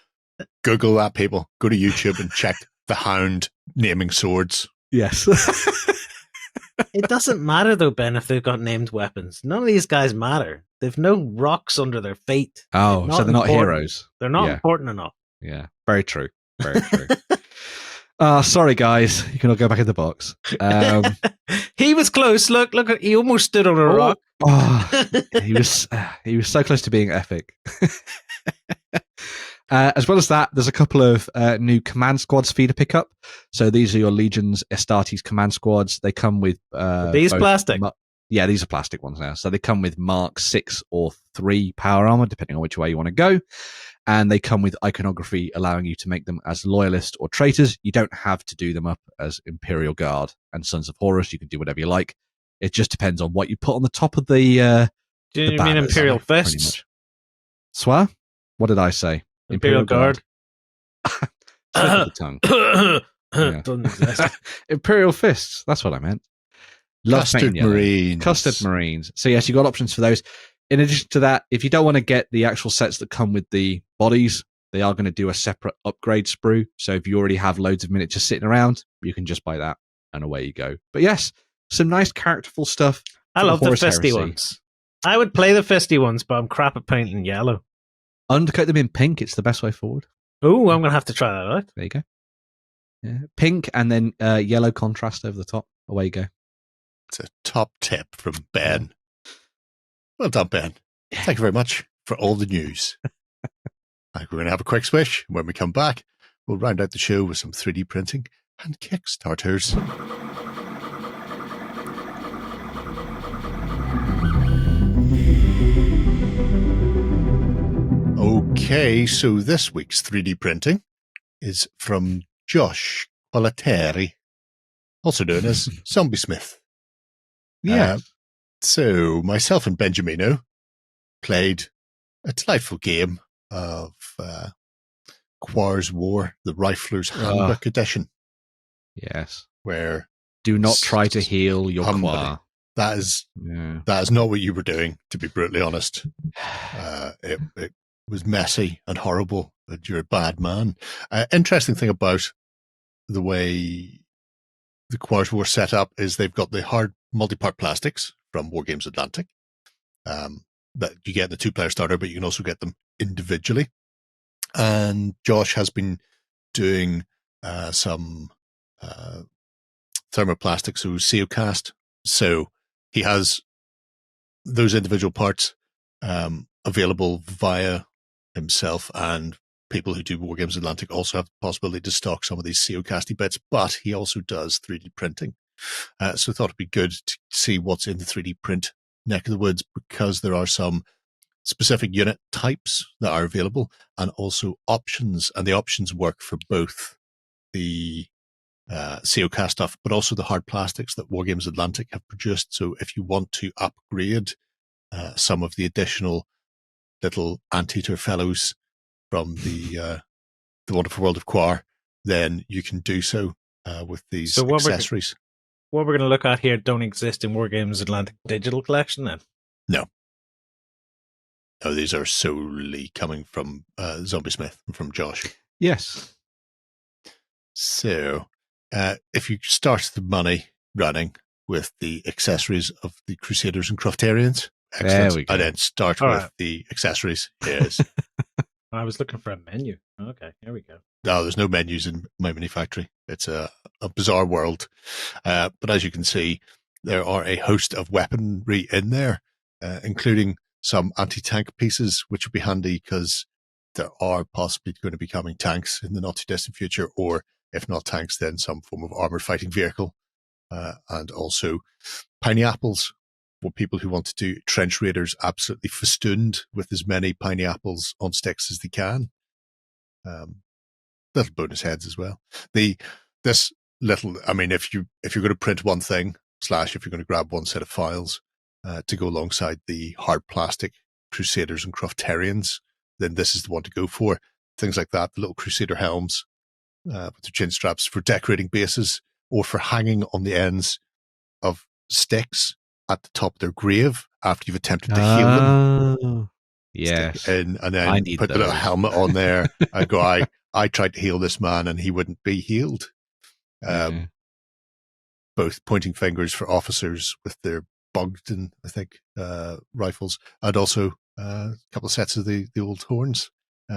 Google that, people. Go to YouTube and check the Hound naming swords. Yes. It doesn't matter though, Ben, if they've got named weapons. None of these guys matter. They've no rocks under their feet. Oh, so they're not heroes. They're not important enough. Yeah, very true. Very true. Sorry, guys. You can all go back in the box. He was close. Look! He almost stood on a rock. He was so close to being epic. As well as that, there's a couple of new command squads for you to pick up. So these are your Legions Astartes command squads. They come with these plastic. Yeah, these are plastic ones now. So they come with Mark 6 or 3 power armor, depending on which way you want to go. And they come with iconography, allowing you to make them as loyalist or traitors. You don't have to do them up as Imperial Guard and Sons of Horus. You can do whatever you like. It just depends on what you put on the top of the. Do you mean Imperial Fists? Swa? What did I say? Imperial Guard. The tongue. Doesn't exist. Imperial Fists. That's what I meant. Custard Marines. Custard Marines. So yes, you've got options for those. In addition to that, if you don't want to get the actual sets that come with the bodies, they are going to do a separate upgrade sprue. So if you already have loads of miniatures sitting around, you can just buy that and away you go. But yes, some nice characterful stuff. I love the fisty ones. I would play the fisty ones, but I'm crap at painting yellow. Undercoat them in pink. It's the best way forward. Oh, I'm going to have to try that out. There you go. Yeah. Pink and then yellow contrast over the top. Away you go. It's a top tip from Ben. Well done, Ben. Thank you very much for all the news. We're going to have a quick swish. When we come back, we'll round out the show with some 3D printing and Kickstarters. Okay, so this week's 3D printing is from Josh Qualtieri, also known as Zombie Smith. Yeah. So myself and Benjamino played a delightful game of Quar's War, the Rifler's Handbook Edition. Yes. Where do not try to heal your Quar. That is not what you were doing, to be brutally honest. It was messy and horrible, and you're a bad man. Interesting thing about the way the Quar's War set up is they've got the hard multi-part plastics from Wargames Atlantic that you get in the 2-player starter, but you can also get them individually. And Josh has been doing some thermoplastics, so Seocast. So he has those individual parts available via himself, and people who do Wargames Atlantic also have the possibility to stock some of these Seocasty bits, but he also does 3D printing. So I thought it'd be good to see what's in the 3D print neck of the woods, because there are some specific unit types that are available and also options, and the options work for both the Seocast stuff, but also the hard plastics that Wargames Atlantic have produced. So if you want to upgrade some of the additional little anteater fellows from the Wonderful World of Quar, then you can do so with these accessories. What we're going to look at here don't exist in Wargames Atlantic Digital Collection then? No, these are solely coming from Zombie Smith and from Josh. Yes. So if you start the money running with the accessories of the Crusaders and Crofterians, excellent. There we go. And then start with the accessories. Yes. I was looking for a menu. Okay, here we go. No, there's no menus in my mini factory. It's a bizarre world. But as you can see, there are a host of weaponry in there, including some anti-tank pieces, which would be handy because there are possibly going to be coming tanks in the not too distant future, or if not tanks, then some form of armored fighting vehicle. And also piney apples for people who want to do trench raiders absolutely festooned with as many piney apples on sticks as they can. Little bonus heads as well. This little. I mean, if you're going to print one thing, / if you're going to grab one set of files to go alongside the hard plastic Crusaders and Crofterians, then this is the one to go for. Things like that, the little Crusader helms with their chin straps for decorating bases or for hanging on the ends of sticks at the top of their grave after you've attempted to heal them. Yes. And then put the little helmet on there. I go, I tried to heal this man and he wouldn't be healed. Both pointing fingers for officers with their Bogdan, I think, rifles, and also a couple of sets of the old horns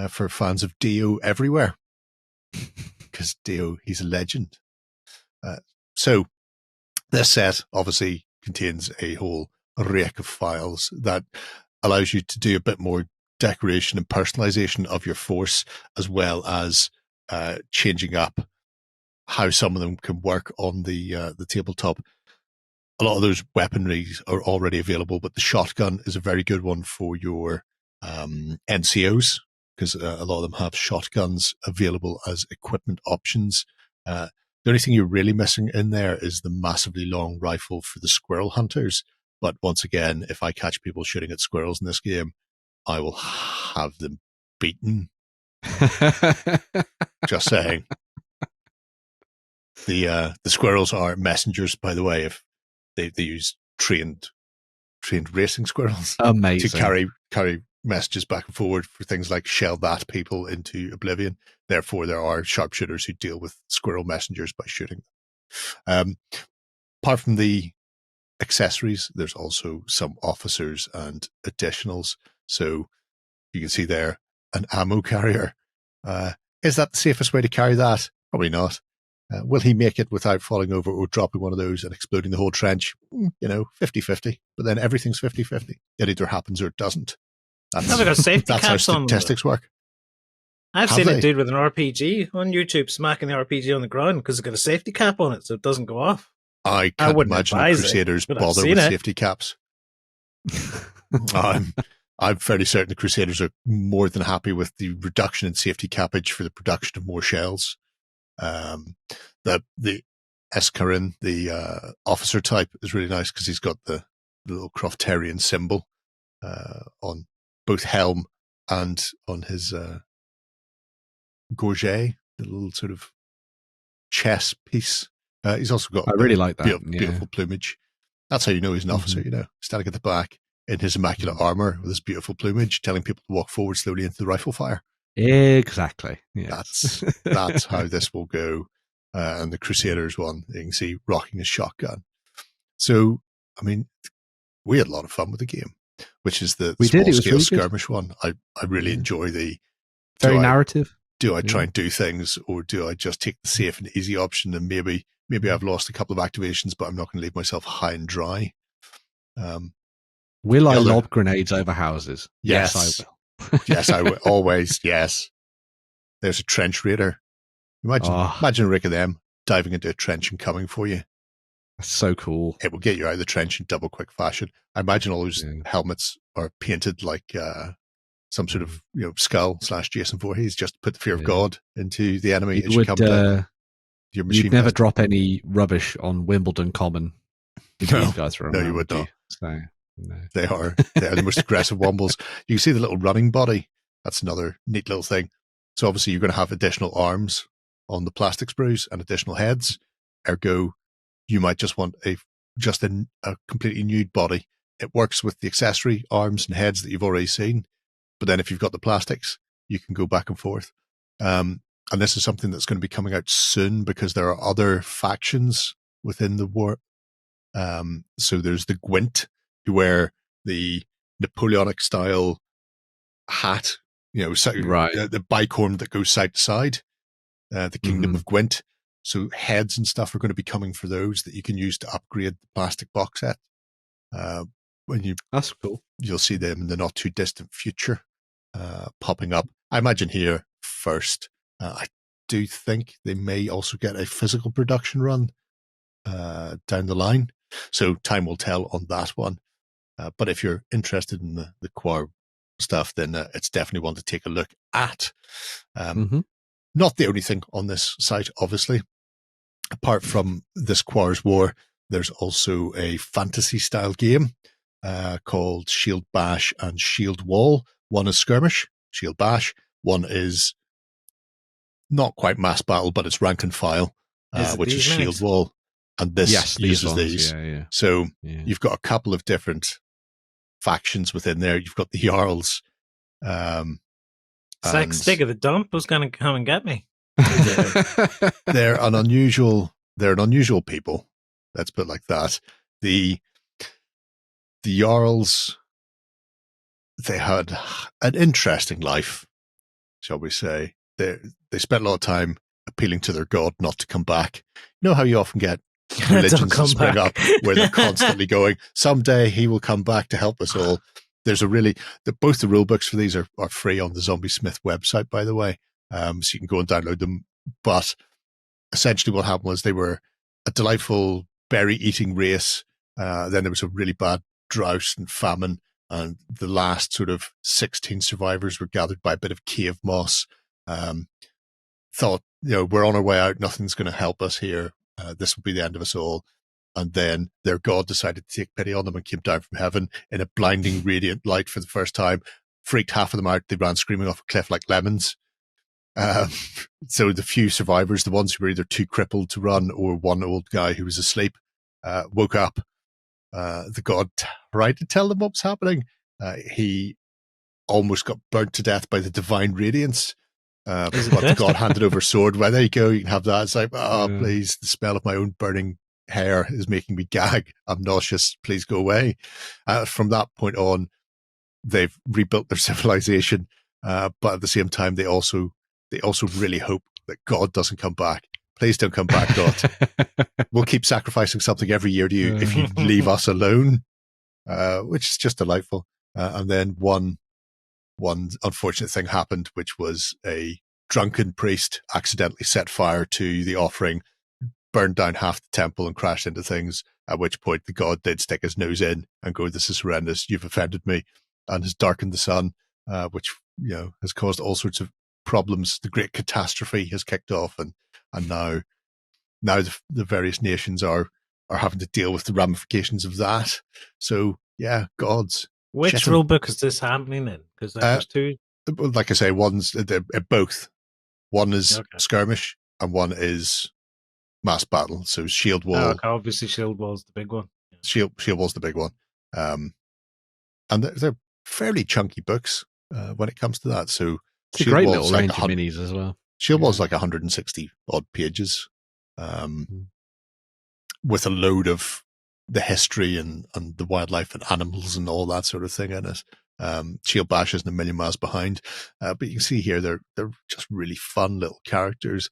for fans of Dio everywhere. Because Dio, he's a legend. So this set obviously contains a whole rake of files that allows you to do a bit more decoration and personalization of your force, as well as changing up how some of them can work on the tabletop. A lot of those weaponries are already available, but the shotgun is a very good one for your NCOs, because a lot of them have shotguns available as equipment options. The only thing you're really missing in there is the massively long rifle for the squirrel hunters. But once again, if I catch people shooting at squirrels in this game, I will have them beaten. Just saying. The squirrels are messengers, by the way. If they use trained racing squirrels Amazing. to carry messages back and forward for things like shell that people into oblivion. Therefore, there are sharpshooters who deal with squirrel messengers by shooting them. Apart from the accessories, there's also some officers and additionals. So you can see there an ammo carrier. Is that the safest way to carry that? Probably not. Will he make it without falling over or dropping one of those and exploding the whole trench? 50-50. But then everything's 50-50. It either happens or it doesn't. That's how statistics work. I've seen a dude with an RPG on YouTube smacking the RPG on the ground because it's got a safety cap on it so it doesn't go off. I can't imagine Crusaders bother with safety caps. I'm fairly certain the Crusaders are more than happy with the reduction in safety cappage for the production of more shells. The Escarin, the officer type, is really nice because he's got the little Crofterian symbol on both helm and on his gorget, the little sort of chest piece. He's also got beautiful plumage. That's how you know he's an officer, standing at the back in his immaculate armor with his beautiful plumage, telling people to walk forward slowly into the rifle fire. Exactly. Yes. That's how this will go. And the Crusaders one, you can see rocking his shotgun. So, I mean, we had a lot of fun with the game, which is the small-scale skirmish one. I really enjoy the... Very narrative. Do I try and do things, or do I just take the safe and easy option, and maybe I've lost a couple of activations, but I'm not going to leave myself high and dry? Will I lob grenades over houses? Yes, I will. Yes, I will. Always, yes. There's a trench raider. Imagine a rig of them diving into a trench and coming for you. That's so cool. It will get you out of the trench in double quick fashion. I imagine all those helmets are painted like some sort of skull / Jason Voorhees, just to put the fear of God into the enemy. You'd never drop any rubbish on Wimbledon Common. No, you would not. So, no. They are the most aggressive wombles. You can see the little running body. That's another neat little thing. So obviously you're going to have additional arms on the plastic sprues and additional heads. Ergo, you might just want a completely nude body. It works with the accessory arms and heads that you've already seen. But then if you've got the plastics, you can go back and forth. And this is something that's going to be coming out soon because there are other factions within the war. So there's the Gwent, who wear the Napoleonic style hat, the bicorn that goes side to side, the Kingdom of Gwent. So heads and stuff are going to be coming for those that you can use to upgrade the plastic box set. That's cool. You'll see them in the not too distant future popping up. I imagine here first. I do think they may also get a physical production run down the line. So time will tell on that one. But if you're interested in the Quar stuff, then it's definitely one to take a look at. Not the only thing on this site, obviously. apart from this Quar's War, there's also a fantasy-style game called Shield Bash and Shield Wall. One is skirmish, Shield Bash. One is not quite mass battle, but it's rank and file, which is Shield Wall. And this uses these. Yeah. So you've got a couple of different factions within there. You've got the Jarls. It's like Stick of the Dump was going to come and get me. They're an unusual people. Let's put it like that. The Jarls, they had an interesting life, shall we say. They spent a lot of time appealing to their god not to come back. You know how you often get religions that spring up where they're constantly going, someday he will come back to help us all. There's both the rule books for these are free on the Zombie Smith website, by the way. So you can go and download them. But essentially what happened was they were a delightful berry eating race. Then there was a really bad drought and famine. And the last sort of 16 survivors were gathered by a bit of cave moss. Thought, we're on our way out. Nothing's going to help us here. This will be the end of us all. And then their god decided to take pity on them and came down from heaven in a blinding radiant light for the first time, freaked half of them out. They ran screaming off a cliff like lemons. So the few survivors, the ones who were either too crippled to run or one old guy who was asleep, woke up. The god tried to tell them what was happening. He almost got burnt to death by the divine radiance. But the god handed over a sword. Well, there you go. You can have that. It's like, please, the smell of my own burning hair is making me gag. I'm nauseous. Please go away. From that point on, they've rebuilt their civilization. But at the same time, they also really hope that God doesn't come back. Please don't come back, God. We'll keep sacrificing something every year to you if you leave us alone, which is just delightful. And then one unfortunate thing happened, which was a drunken priest accidentally set fire to the offering, burned down half the temple and crashed into things, at which point the god did stick his nose in and go, this is horrendous, you've offended me, and has darkened the sun, which has caused all sorts of problems. The great catastrophe has kicked off, and now the various nations are having to deal with the ramifications of that. So yeah, gods. Which rule book is this happening in? Because there's two. Like I say, they're both. One is skirmish and one is mass battle. So Shield Wall. Obviously Shield Wall's the big one. Shield Wall's the big one. And they're fairly chunky books when it comes to that. So it's a great little range of minis as well. Shield Wall's like 160 odd pages, with a load of the history and the wildlife and animals and all that sort of thing in it. Shield Bash isn't a million miles behind, but you can see here they're just really fun little characters.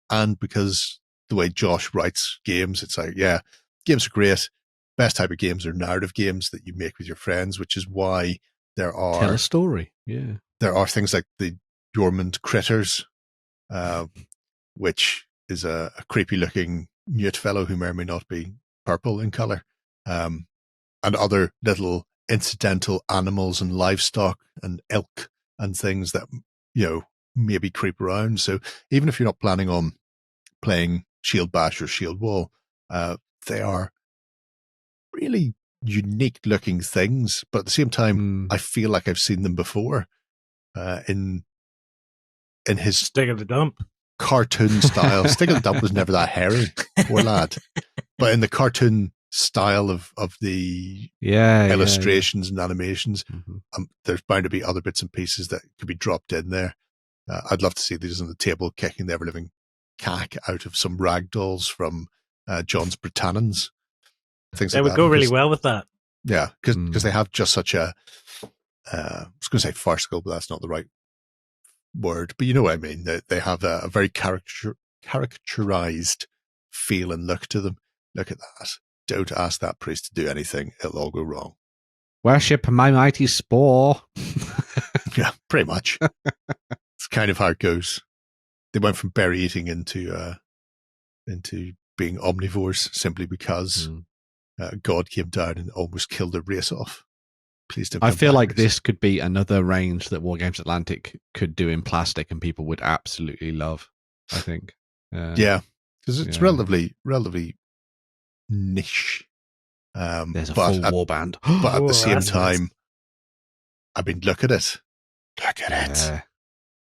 And because the way Josh writes games, it's like, yeah, games are great. Best type of games are narrative games that you make with your friends, which is why there are tell a story. Yeah, there are things like the Dormant Critters, which is a creepy looking newt fellow who may or may not be purple in color, and other little incidental animals and livestock and elk and things that maybe creep around. So even if you're not planning on playing Shield Bash or Shield Wall, they are really unique looking things, but at the same time I feel like I've seen them before in his Stick of the Dump cartoon style. Stick of the Dump was never that hairy, poor lad, but in the cartoon style of the illustrations and animations, there's bound to be other bits and pieces that could be dropped in there. I'd love to see these on the table kicking the ever-living cack out of some rag dolls from John's Britannians. Things they like would that, go really well with that. Yeah, because they have just such a I was going to say farcical, but that's not the right word. But you know what I mean. They have a very caricaturized feel and look to them. Look at that. Don't ask that priest to do anything. It'll all go wrong. Worship my mighty spore. Yeah, pretty much. It's kind of how it goes. They went from berry eating into being omnivores simply because God came down and almost killed the race off. Please don't. I feel like this could be another range that Wargames Atlantic could do in plastic, and people would absolutely love. I think. Yeah, because it's relatively niche. There's a full warband. But at the same that's nice. time, I mean, look at it. Look at it. Yeah.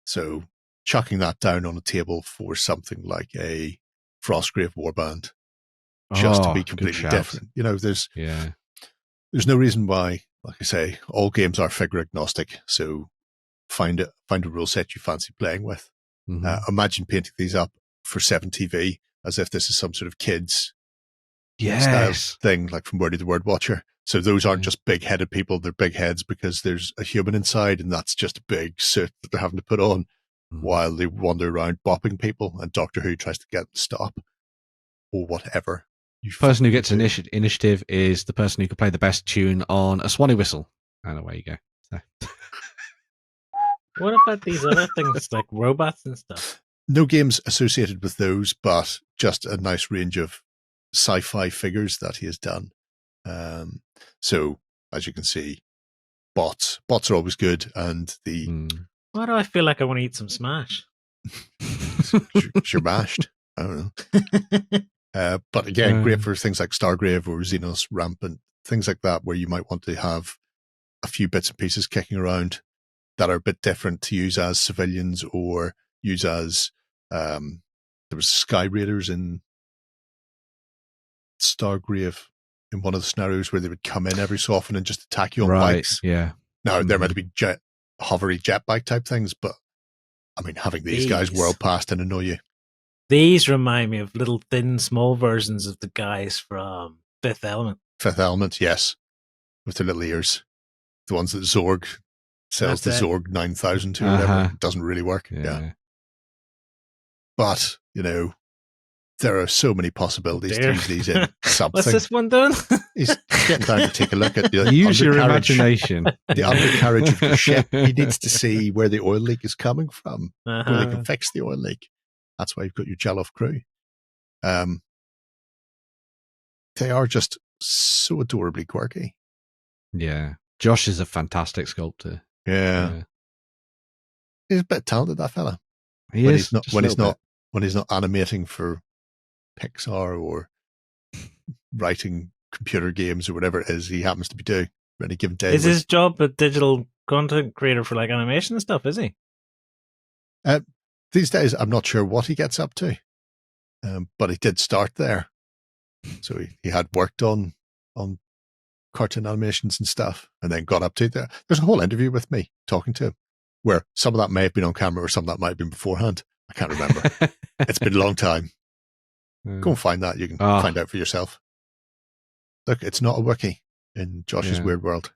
So chucking that down on a table for something like a Frostgrave warband, just to be completely different. You know, there's no reason why, like I say, all games are figure agnostic. So find a rule set you fancy playing with. Imagine painting these up for 7TV as if this is some sort of kids style thing, like from Wordy the Word Watcher. So those aren't just big-headed people; they're big heads because there's a human inside, and that's just a big suit that they're having to put on while they wander around bopping people. And Doctor Who tries to get them to stop or whatever. The person who gets initiative is the person who can play the best tune on a Swanee whistle, and away you go. So. What about these other things like robots and stuff? No games associated with those, but just a nice range of sci-fi figures that he has done. So, as you can see, bots are always good, and Why do I feel like I want to eat some Smash? You're mashed. I don't know. But again, great for things like Stargrave or Xenos Rampant, things like that, where you might want to have a few bits and pieces kicking around that are a bit different to use as civilians or use as there was Sky Raiders in Stargrave in one of the scenarios where they would come in every so often and just attack you on bikes. Yeah. Now they're meant to be hovery jetbike type things, but I mean, having these guys world past and annoy you. These remind me of little thin, small versions of the guys from Fifth Element. Fifth Element, yes, with their little ears, the ones that Zorg sells the Zorg 9000 to, or whatever. It doesn't really work. Yeah. But you know, there are so many possibilities to use these in something. What's this one doing? He's getting down to take a look at the use your imagination. The undercarriage of your ship. He needs to see where the oil leak is coming from, where they can fix the oil leak. That's why you've got your Jell-Off crew. They are just so adorably quirky. Yeah. Josh is a fantastic sculptor. Yeah. He's a bit talented, that fella. When he's not animating for Pixar or writing computer games or whatever it is he happens to be doing for any given day. Is his job a digital content creator for like animation and stuff, is he? These days, I'm not sure what he gets up to, but he did start there. So he had worked on cartoon animations and stuff, and then got up to there. There's a whole interview with me talking to him, where some of that may have been on camera or some of that might have been beforehand. I can't remember. It's been a long time. Go and find that. You can find out for yourself. Look, it's not a wiki in Josh's Weird World.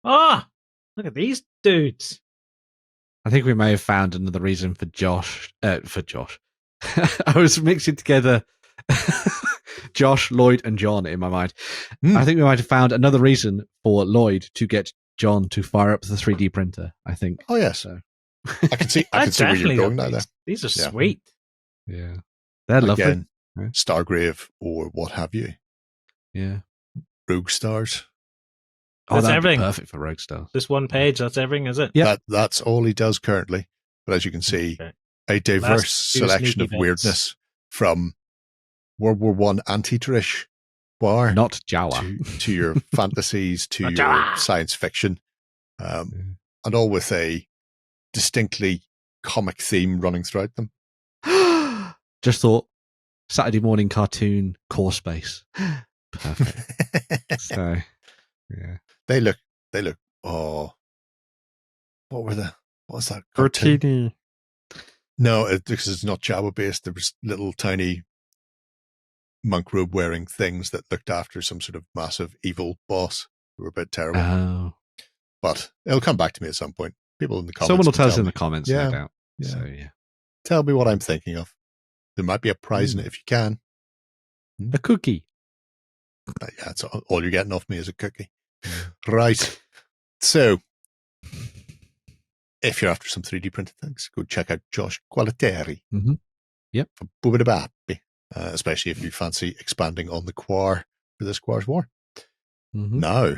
Look at these dudes. I think we may have found another reason for Josh. I was mixing together Josh, Lloyd, and John in my mind. I think we might have found another reason for Lloyd to get John to fire up the 3D printer. I think. Oh yes, I can see where you're going now. There, these are sweet. Yeah, they're lovely. Again, Stargrave or what have you. Yeah, Rogue Stars. That's everything. Perfect for Rogue Stars. This one page, that's everything, is it? Yeah, that's all he does currently. But as you can see, a diverse selection of weirdness from World War I anti-Trish Quar, not Jawa, to your fantasies, to your science fiction, and all with a distinctly comic theme running throughout them. Just thought Saturday morning cartoon core space. Perfect. So, yeah. They look, what was that? Bertini. No, because it's not Jawa based. There was little tiny monk robe wearing things that looked after some sort of massive evil boss who were a bit terrible. Oh. But it'll come back to me at some point. People in the comments. Someone will tell us in the comments, no doubt. Yeah. So, yeah. Tell me what I'm thinking of. There might be a prize in it if you can. A cookie. Yeah, that's all you're getting off me is a cookie. Right. So, if you're after some 3D printed things, go check out Josh Qualtieri. Yep. From Bubba especially if you fancy expanding on the Quar for this Quar's War. Now,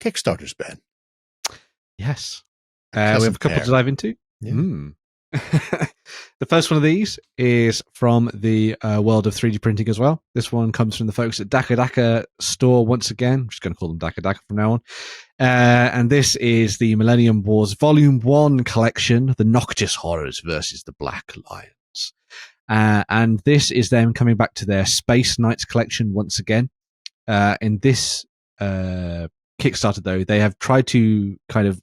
Kickstarters, Ben. Yes. We have a couple to dive into. Yeah. The first one of these is from the world of 3D printing as well. This one comes from the folks at DakkaDakka.Store once again. I'm just going to call them DakkaDakka from now on. And this is the Millennium Wars Volume 1 collection, the Noctis Horrors versus the Black Lions. And this is them coming back to their Space Knights collection once again. In this Kickstarter, though, they have tried to kind of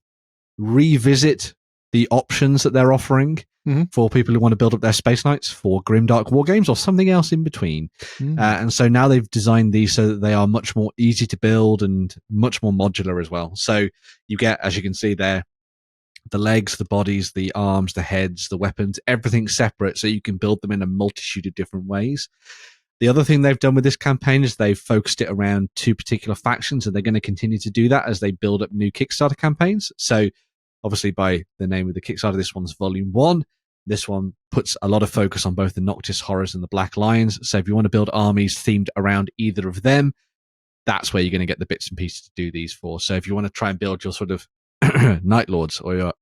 revisit the options that they're offering for people who want to build up their Space Knights for grimdark Wargames or something else in between. And so now they've designed these so that they are much more easy to build and much more modular as well. So you get, as you can see there, the legs, the bodies, the arms, the heads, the weapons, everything separate so you can build them in a multitude of different ways. The other thing they've done with this campaign is they've focused it around 2 particular factions, and they're going to continue to do that as they build up new Kickstarter campaigns. So obviously by the name of the Kickstarter, this one's Volume 1. This one puts a lot of focus on both the Noctis Horrors and the Black Lions. So if you want to build armies themed around either of them, that's where you're going to get the bits and pieces to do these for. So if you want to try and build your sort of Night Lords or your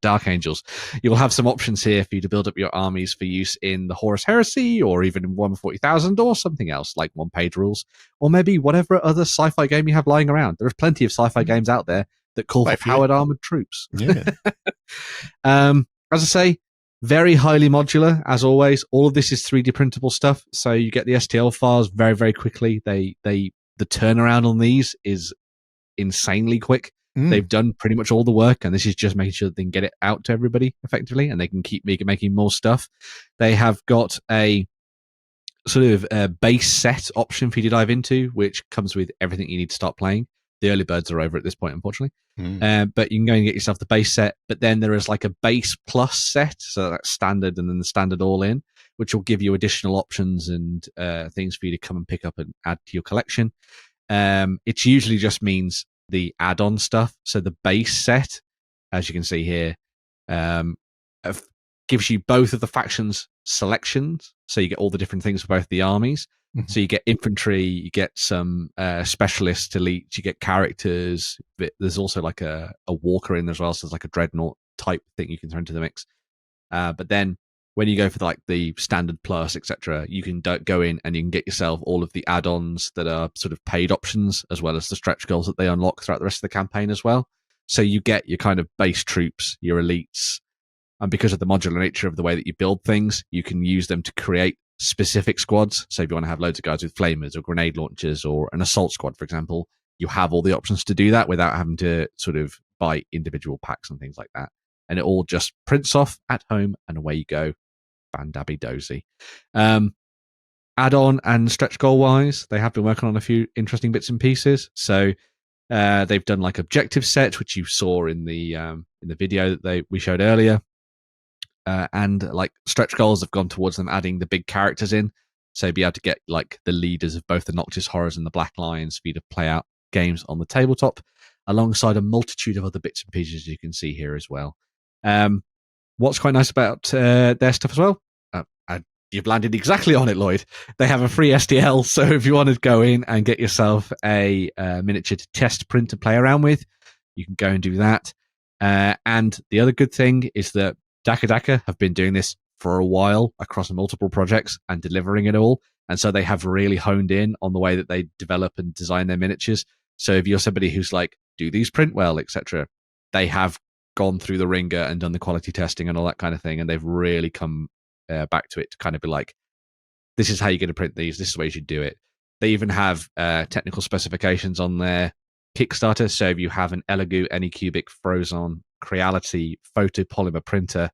Dark Angels, you'll have some options here for you to build up your armies for use in the Horus Heresy or even in Warhammer 40,000 or something else like one-page rules, or maybe whatever other sci-fi game you have lying around. There's plenty of sci-fi games out there that call for powered armored troops. Yeah. As I say, very highly modular, as always. All of this is 3D printable stuff, so you get the STL files very, very quickly. The turnaround on these is insanely quick. They've done pretty much all the work, and this is just making sure that they can get it out to everybody effectively, and they can keep making more stuff. They have got a sort of a base set option for you to dive into, which comes with everything you need to start playing. The early birds are over at this point, unfortunately. But you can go and get yourself the base set. But then there is like a base plus set, so that's standard and then the standard all in, which will give you additional options and things for you to come and pick up and add to your collection. It usually just means the add-on stuff. So the base set, as you can see here, gives you both of the factions selections. So you get all the different things for both the armies. So you get infantry, you get some specialist elites, you get characters. There's also like a walker in there as well, so there's like a dreadnought type thing you can throw into the mix. But then when you go for like the standard plus, etc., you can go in and you can get yourself all of the add-ons that are sort of paid options, as well as the stretch goals that they unlock throughout the rest of the campaign as well. So you get your kind of base troops, your elites, and because of the modular nature of the way that you build things, you can use them to create specific squads. So if you want to have loads of guys with flamers or grenade launchers or an assault squad, for example, you have all the options to do that without having to sort of buy individual packs and things like that. And it all just prints off at home and away you go. Bandabby dozy. Add-on and stretch goal wise, they have been working on a few interesting bits and pieces. So they've done like objective set, which you saw in the video that we showed earlier. And like stretch goals have gone towards them adding the big characters in, so be able to get like the leaders of both the Noctis Horrors and the Black Lions for you to play out games on the tabletop, alongside a multitude of other bits and pieces you can see here as well. What's quite nice about their stuff as well, you've landed exactly on it, Lloyd. They have a free STL, so if you want to go in and get yourself a miniature to test print and play around with, you can go and do that. And the other good thing is that DakkaDakka have been doing this for a while across multiple projects and delivering it all. And so they have really honed in on the way that they develop and design their miniatures. So if you're somebody who's like, do these print well, etc., they have gone through the ringer and done the quality testing and all that kind of thing. And they've really come back to it to kind of be like, this is how you're going to print these. This is the way you should do it. They even have technical specifications on their Kickstarter. So if you have an Elegoo Anycubic Frozone Creality photopolymer printer,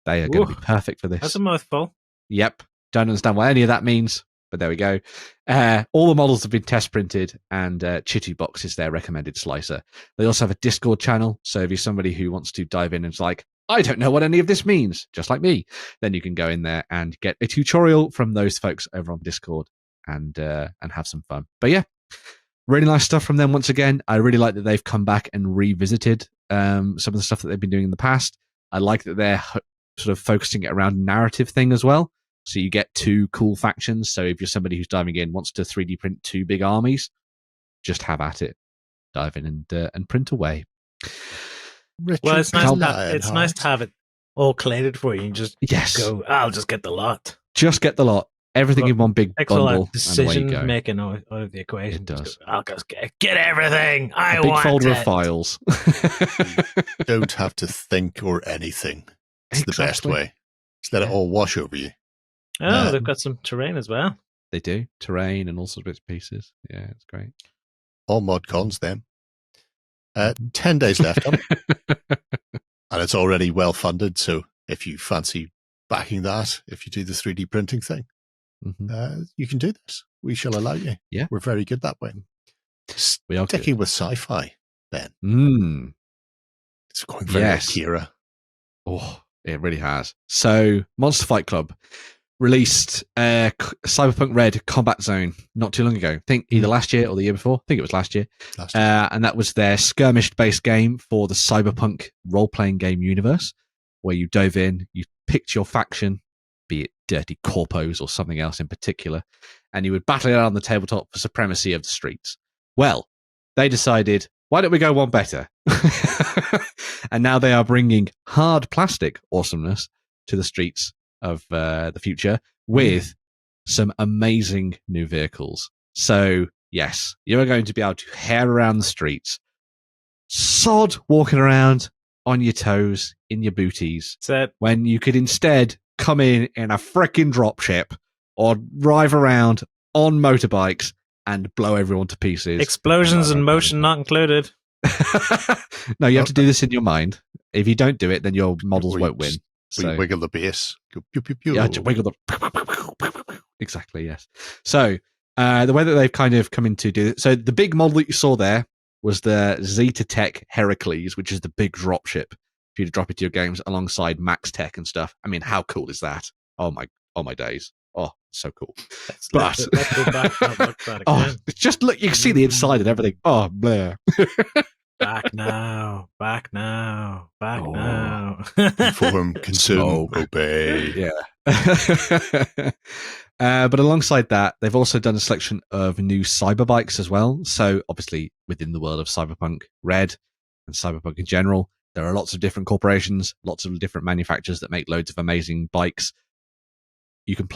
they are going to be perfect for this. That's a mouthful. Yep. Don't understand what any of that means, but there we go. All the models have been test printed, and Chitubox is their recommended slicer. They also have a Discord channel, so if you're somebody who wants to dive in and is like, I don't know what any of this means, just like me, then you can go in there and get a tutorial from those folks over on Discord and have some fun. But yeah, really nice stuff from them once again. I really like that they've come back and revisited some of the stuff that they've been doing in the past. I like that they're sort of focusing it around narrative thing as well. So you get 2 cool factions. So if you're somebody who's diving in, wants to 3D print 2 big armies, just have at it. Dive in and print away. Well, it's nice to have it all collated for you. You just Yes. go, I'll just get the lot. Just get the lot. Everything in one big Takes all bundle, that and away you decision go. making out of the equation. It does. I'll just get everything. I A big want folder it. of files. Don't have to think or anything. It's the best Exactly. way. Just let it all wash over you. Oh, they've got some terrain as well. They do. Terrain and all sorts of bits and pieces. Yeah, it's great. All mod cons, then. 10 days left on it. And it's already well funded. So if you fancy backing that, if you do the 3D printing thing, you can do this. We shall allow you. Yeah. We're very good that way. We are Sticking with sci-fi, Ben. It's going very Akira. Oh, it really has. So, Monster Fight Club released Cyberpunk Red Combat Zone not too long ago. I think either last year or the year before. I think it was last year. And that was their skirmish-based game for the Cyberpunk role-playing game universe, where you dove in, you picked your faction, be it dirty corpos or something else in particular, and you would battle it out on the tabletop for supremacy of the streets. Well, they decided, why don't we go one better? And now they are bringing hard plastic awesomeness to the streets of the future with some amazing new vehicles. So, yes, you are going to be able to hair around the streets, sod walking around on your toes, in your booties, when you could instead come in a frickin' dropship or drive around on motorbikes and blow everyone to pieces. Explosions and motion not included. No, you have to do this in your mind. If you don't do it, then your models won't win. So wiggle the base. Go pew pew pew. Yeah, wiggle the. Exactly, yes. So the way that they've kind of come in to do it. So the big model that you saw there was the Zeta Tech Heracles, which is the big dropship for you to drop into your games alongside Max Tech and stuff. I mean, how cool is that? Oh my days. Oh, so cool. Let's go back oh, just look, you can see the inside and everything. Oh, blah. Back now. Inform, consume, obey. Yeah. But alongside that, they've also done a selection of new cyber bikes as well. So obviously within the world of Cyberpunk Red and Cyberpunk in general, there are lots of different corporations, lots of different manufacturers that make loads of amazing bikes. You can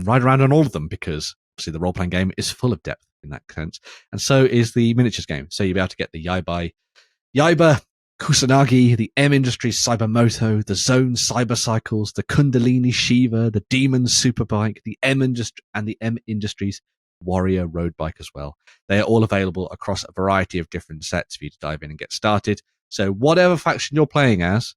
ride around on all of them because obviously the role-playing game is full of depth in that sense. And so is the miniatures game. So you'll be able to get the Yaiba Kusanagi, the M Industries Cybermoto, the Zone Cybercycles, the Kundalini Shiva, the Demon Superbike, the M Industries Warrior Road Bike as well. They are all available across a variety of different sets for you to dive in and get started. So whatever faction you're playing as,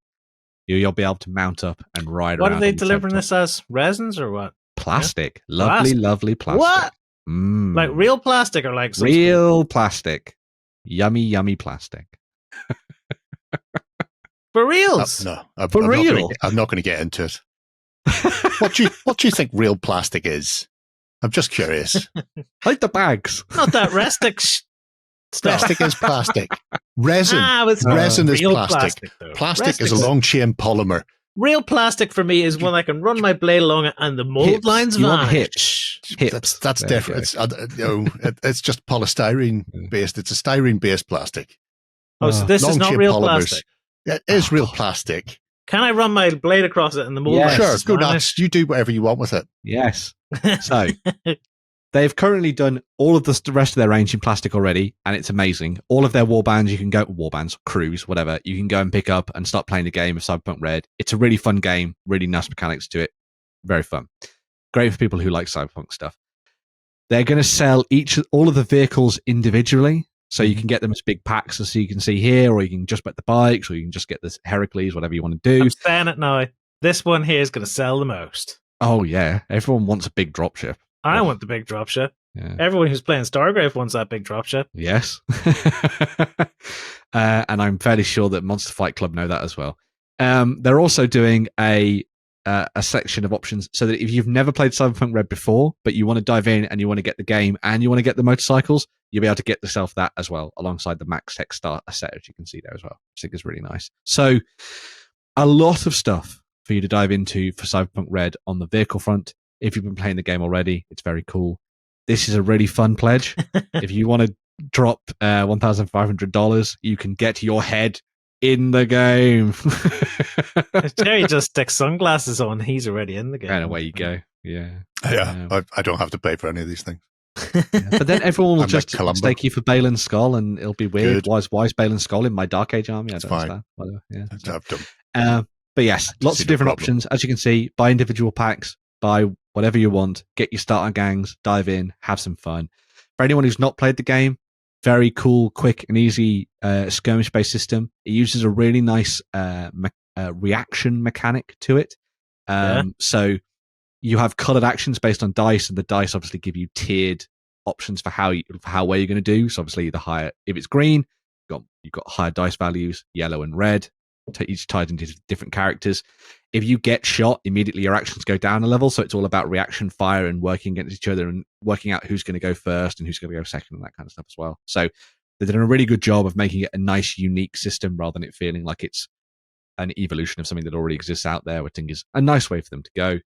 you'll be able to mount up and ride around. What are they delivering this as? Resins or what? Plastic. Yeah. Lovely plastic. What? Like real plastic or like real plastic? Yummy plastic. For reals? No. For real? I'm not going to get into it. What do you think real plastic is? I'm just curious. Like the bags. Not that restic Plastic is plastic. Resin. Resin is plastic. Plastic is a long chain polymer. Real plastic for me is when I can run my blade along it and the mold lines vanish. Hips. That's different. It's just polystyrene based. It's a styrene based plastic. Oh, so this is not real plastic. It is real plastic. Can I run my blade across it and the mold lines vanish? Sure, go nuts. You do whatever you want with it. Yes. So they've currently done all of the rest of their range in plastic already, and it's amazing. All of their warbands, you can go, crews, whatever, you can go and pick up and start playing the game of Cyberpunk Red. It's a really fun game, really nice mechanics to it. Very fun. Great for people who like Cyberpunk stuff. They're going to sell all of the vehicles individually, so you can get them as big packs as you can see here, or you can just get the bikes, or you can just get this Heracles, whatever you want to do. I'm saying it now. This one here is going to sell the most. Oh, yeah. Everyone wants a big dropship. I want the big dropship. Yeah. Everyone who's playing Stargrave wants that big dropship. Yes. And I'm fairly sure that Monster Fight Club know that as well. They're also doing a section of options so that if you've never played Cyberpunk Red before, but you want to dive in and you want to get the game and you want to get the motorcycles, you'll be able to get yourself that as well, alongside the Max Tech starter set, as you can see there as well. I think is really nice. So a lot of stuff for you to dive into for Cyberpunk Red on the vehicle front. If you've been playing the game already, it's very cool. This is a really fun pledge. If you want to drop $1,500, you can get your head in the game. If Jerry just sticks sunglasses on, he's already in the game. And away you go. Yeah. Yeah, I don't have to pay for any of these things. Yeah. But then everyone will I'm just like Columbo. mistake you for Balin's Skull, and it'll be weird. Good. Why is Balin's Skull in my Dark Age army? I It's don't fine. understand. Whatever. Yeah. I've done. But yes, lots see of no different problem. options. As you can see, buy individual packs, buy whatever you want, get your starter gangs, dive in, have some fun. For anyone who's not played the game, very cool, quick, and easy skirmish-based system. It uses a really nice reaction mechanic to it. So you have colored actions based on dice, and the dice obviously give you tiered options for how well you're going to do. So obviously, the higher, if it's green, you've got higher dice values, yellow and red, each tied into different characters. If you get shot, immediately your actions go down a level. So it's all about reaction fire and working against each other and working out who's going to go first and who's going to go second and that kind of stuff as well. So they've done a really good job of making it a nice, unique system rather than it feeling like it's an evolution of something that already exists out there, which I think is a nice way for them to go.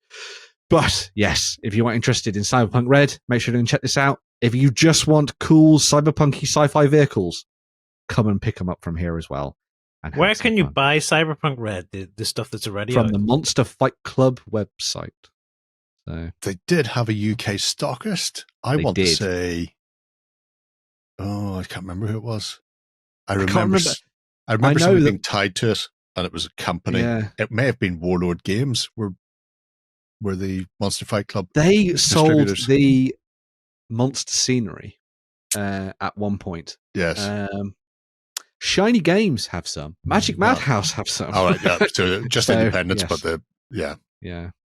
But yes, if you are interested in Cyberpunk Red, make sure to check this out. If you just want cool cyberpunky sci-fi vehicles, come and pick them up from here as well. And Where can you buy Cyberpunk Red, the stuff that's already from out? the Monster Fight Club website. So They did have a UK stockist. I They want to did. say, I can't remember who it was. I can't remember. remember. I remember I know something that- being tied to it, and it was a company. Yeah. It may have been Warlord Games, were the Monster Fight Club. They sold Distributors. the monster scenery at one point. Yes. Shiny Games have some. Magic Well, Madhouse have some. All right. Yeah. So just So, independents, yes. but Yeah.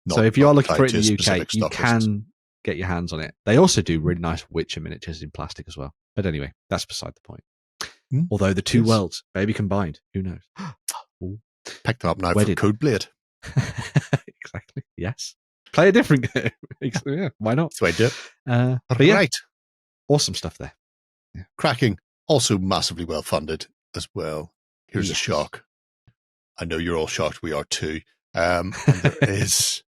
not- So if you are not looking tied for it to in the a UK, specific you stockist. can get your hands on it. They also do really nice Witcher miniatures in plastic as well. But anyway, that's beside the point. Although the two Yes. worlds, maybe combined, who knows? Ooh. Pick them up now Wedded. for Codeblade. Exactly. Yes. Play a different game. Yeah, why not? That's the way I do it. But yeah, Right. awesome stuff there. Cracking. Also massively well funded as well. Here's a Yes. shock. I know you're all shocked. We are too. And there is,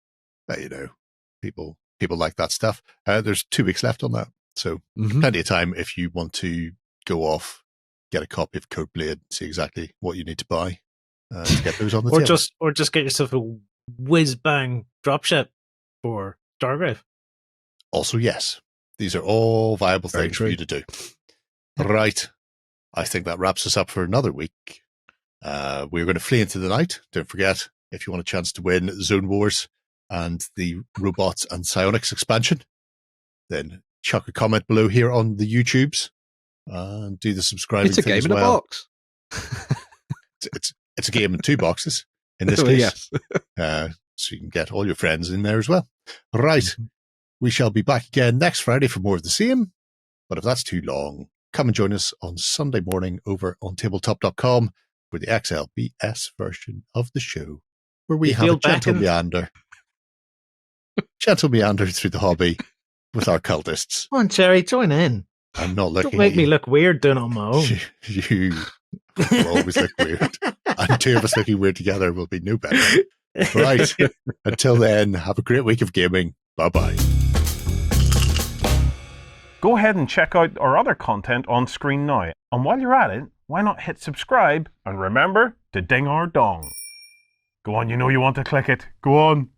people like that stuff. There's 2 weeks left on that. So Mhm. plenty of time if you want to go off, get a copy of Codeblade, see exactly what you need to buy to get those on the or table. just get yourself a whiz bang dropship for Stargrave. Also, yes, these are all viable Very things true. for you to do. Right. I think that wraps us up for another week. We're going to flee into the night. Don't forget, if you want a chance to win Zone Wars and the Robots and Psionics expansion, then chuck a comment below here on the YouTubes and do the subscribing It's a thing game as in a well. box. It's a game in 2 boxes in this Well, case. yes. So you can get all your friends in there as well. Right. We shall be back again next Friday for more of the same. But if that's too long, come and join us on Sunday morning over on tabletop.com for the XLBS version of the show, where we You have feel a gentle back in- meander. Gentle meander through the hobby with our cultists. Come on, Jerry, join in. I'm not looking Don't make at me you. look weird doing it on my own. You will always look weird. And 2 of us looking weird together will be no better. Right. Until then, have a great week of gaming. Bye-bye. Go ahead and check out our other content on screen now. And while you're at it, why not hit subscribe and remember to ding our dong. Go on, you know you want to click it. Go on.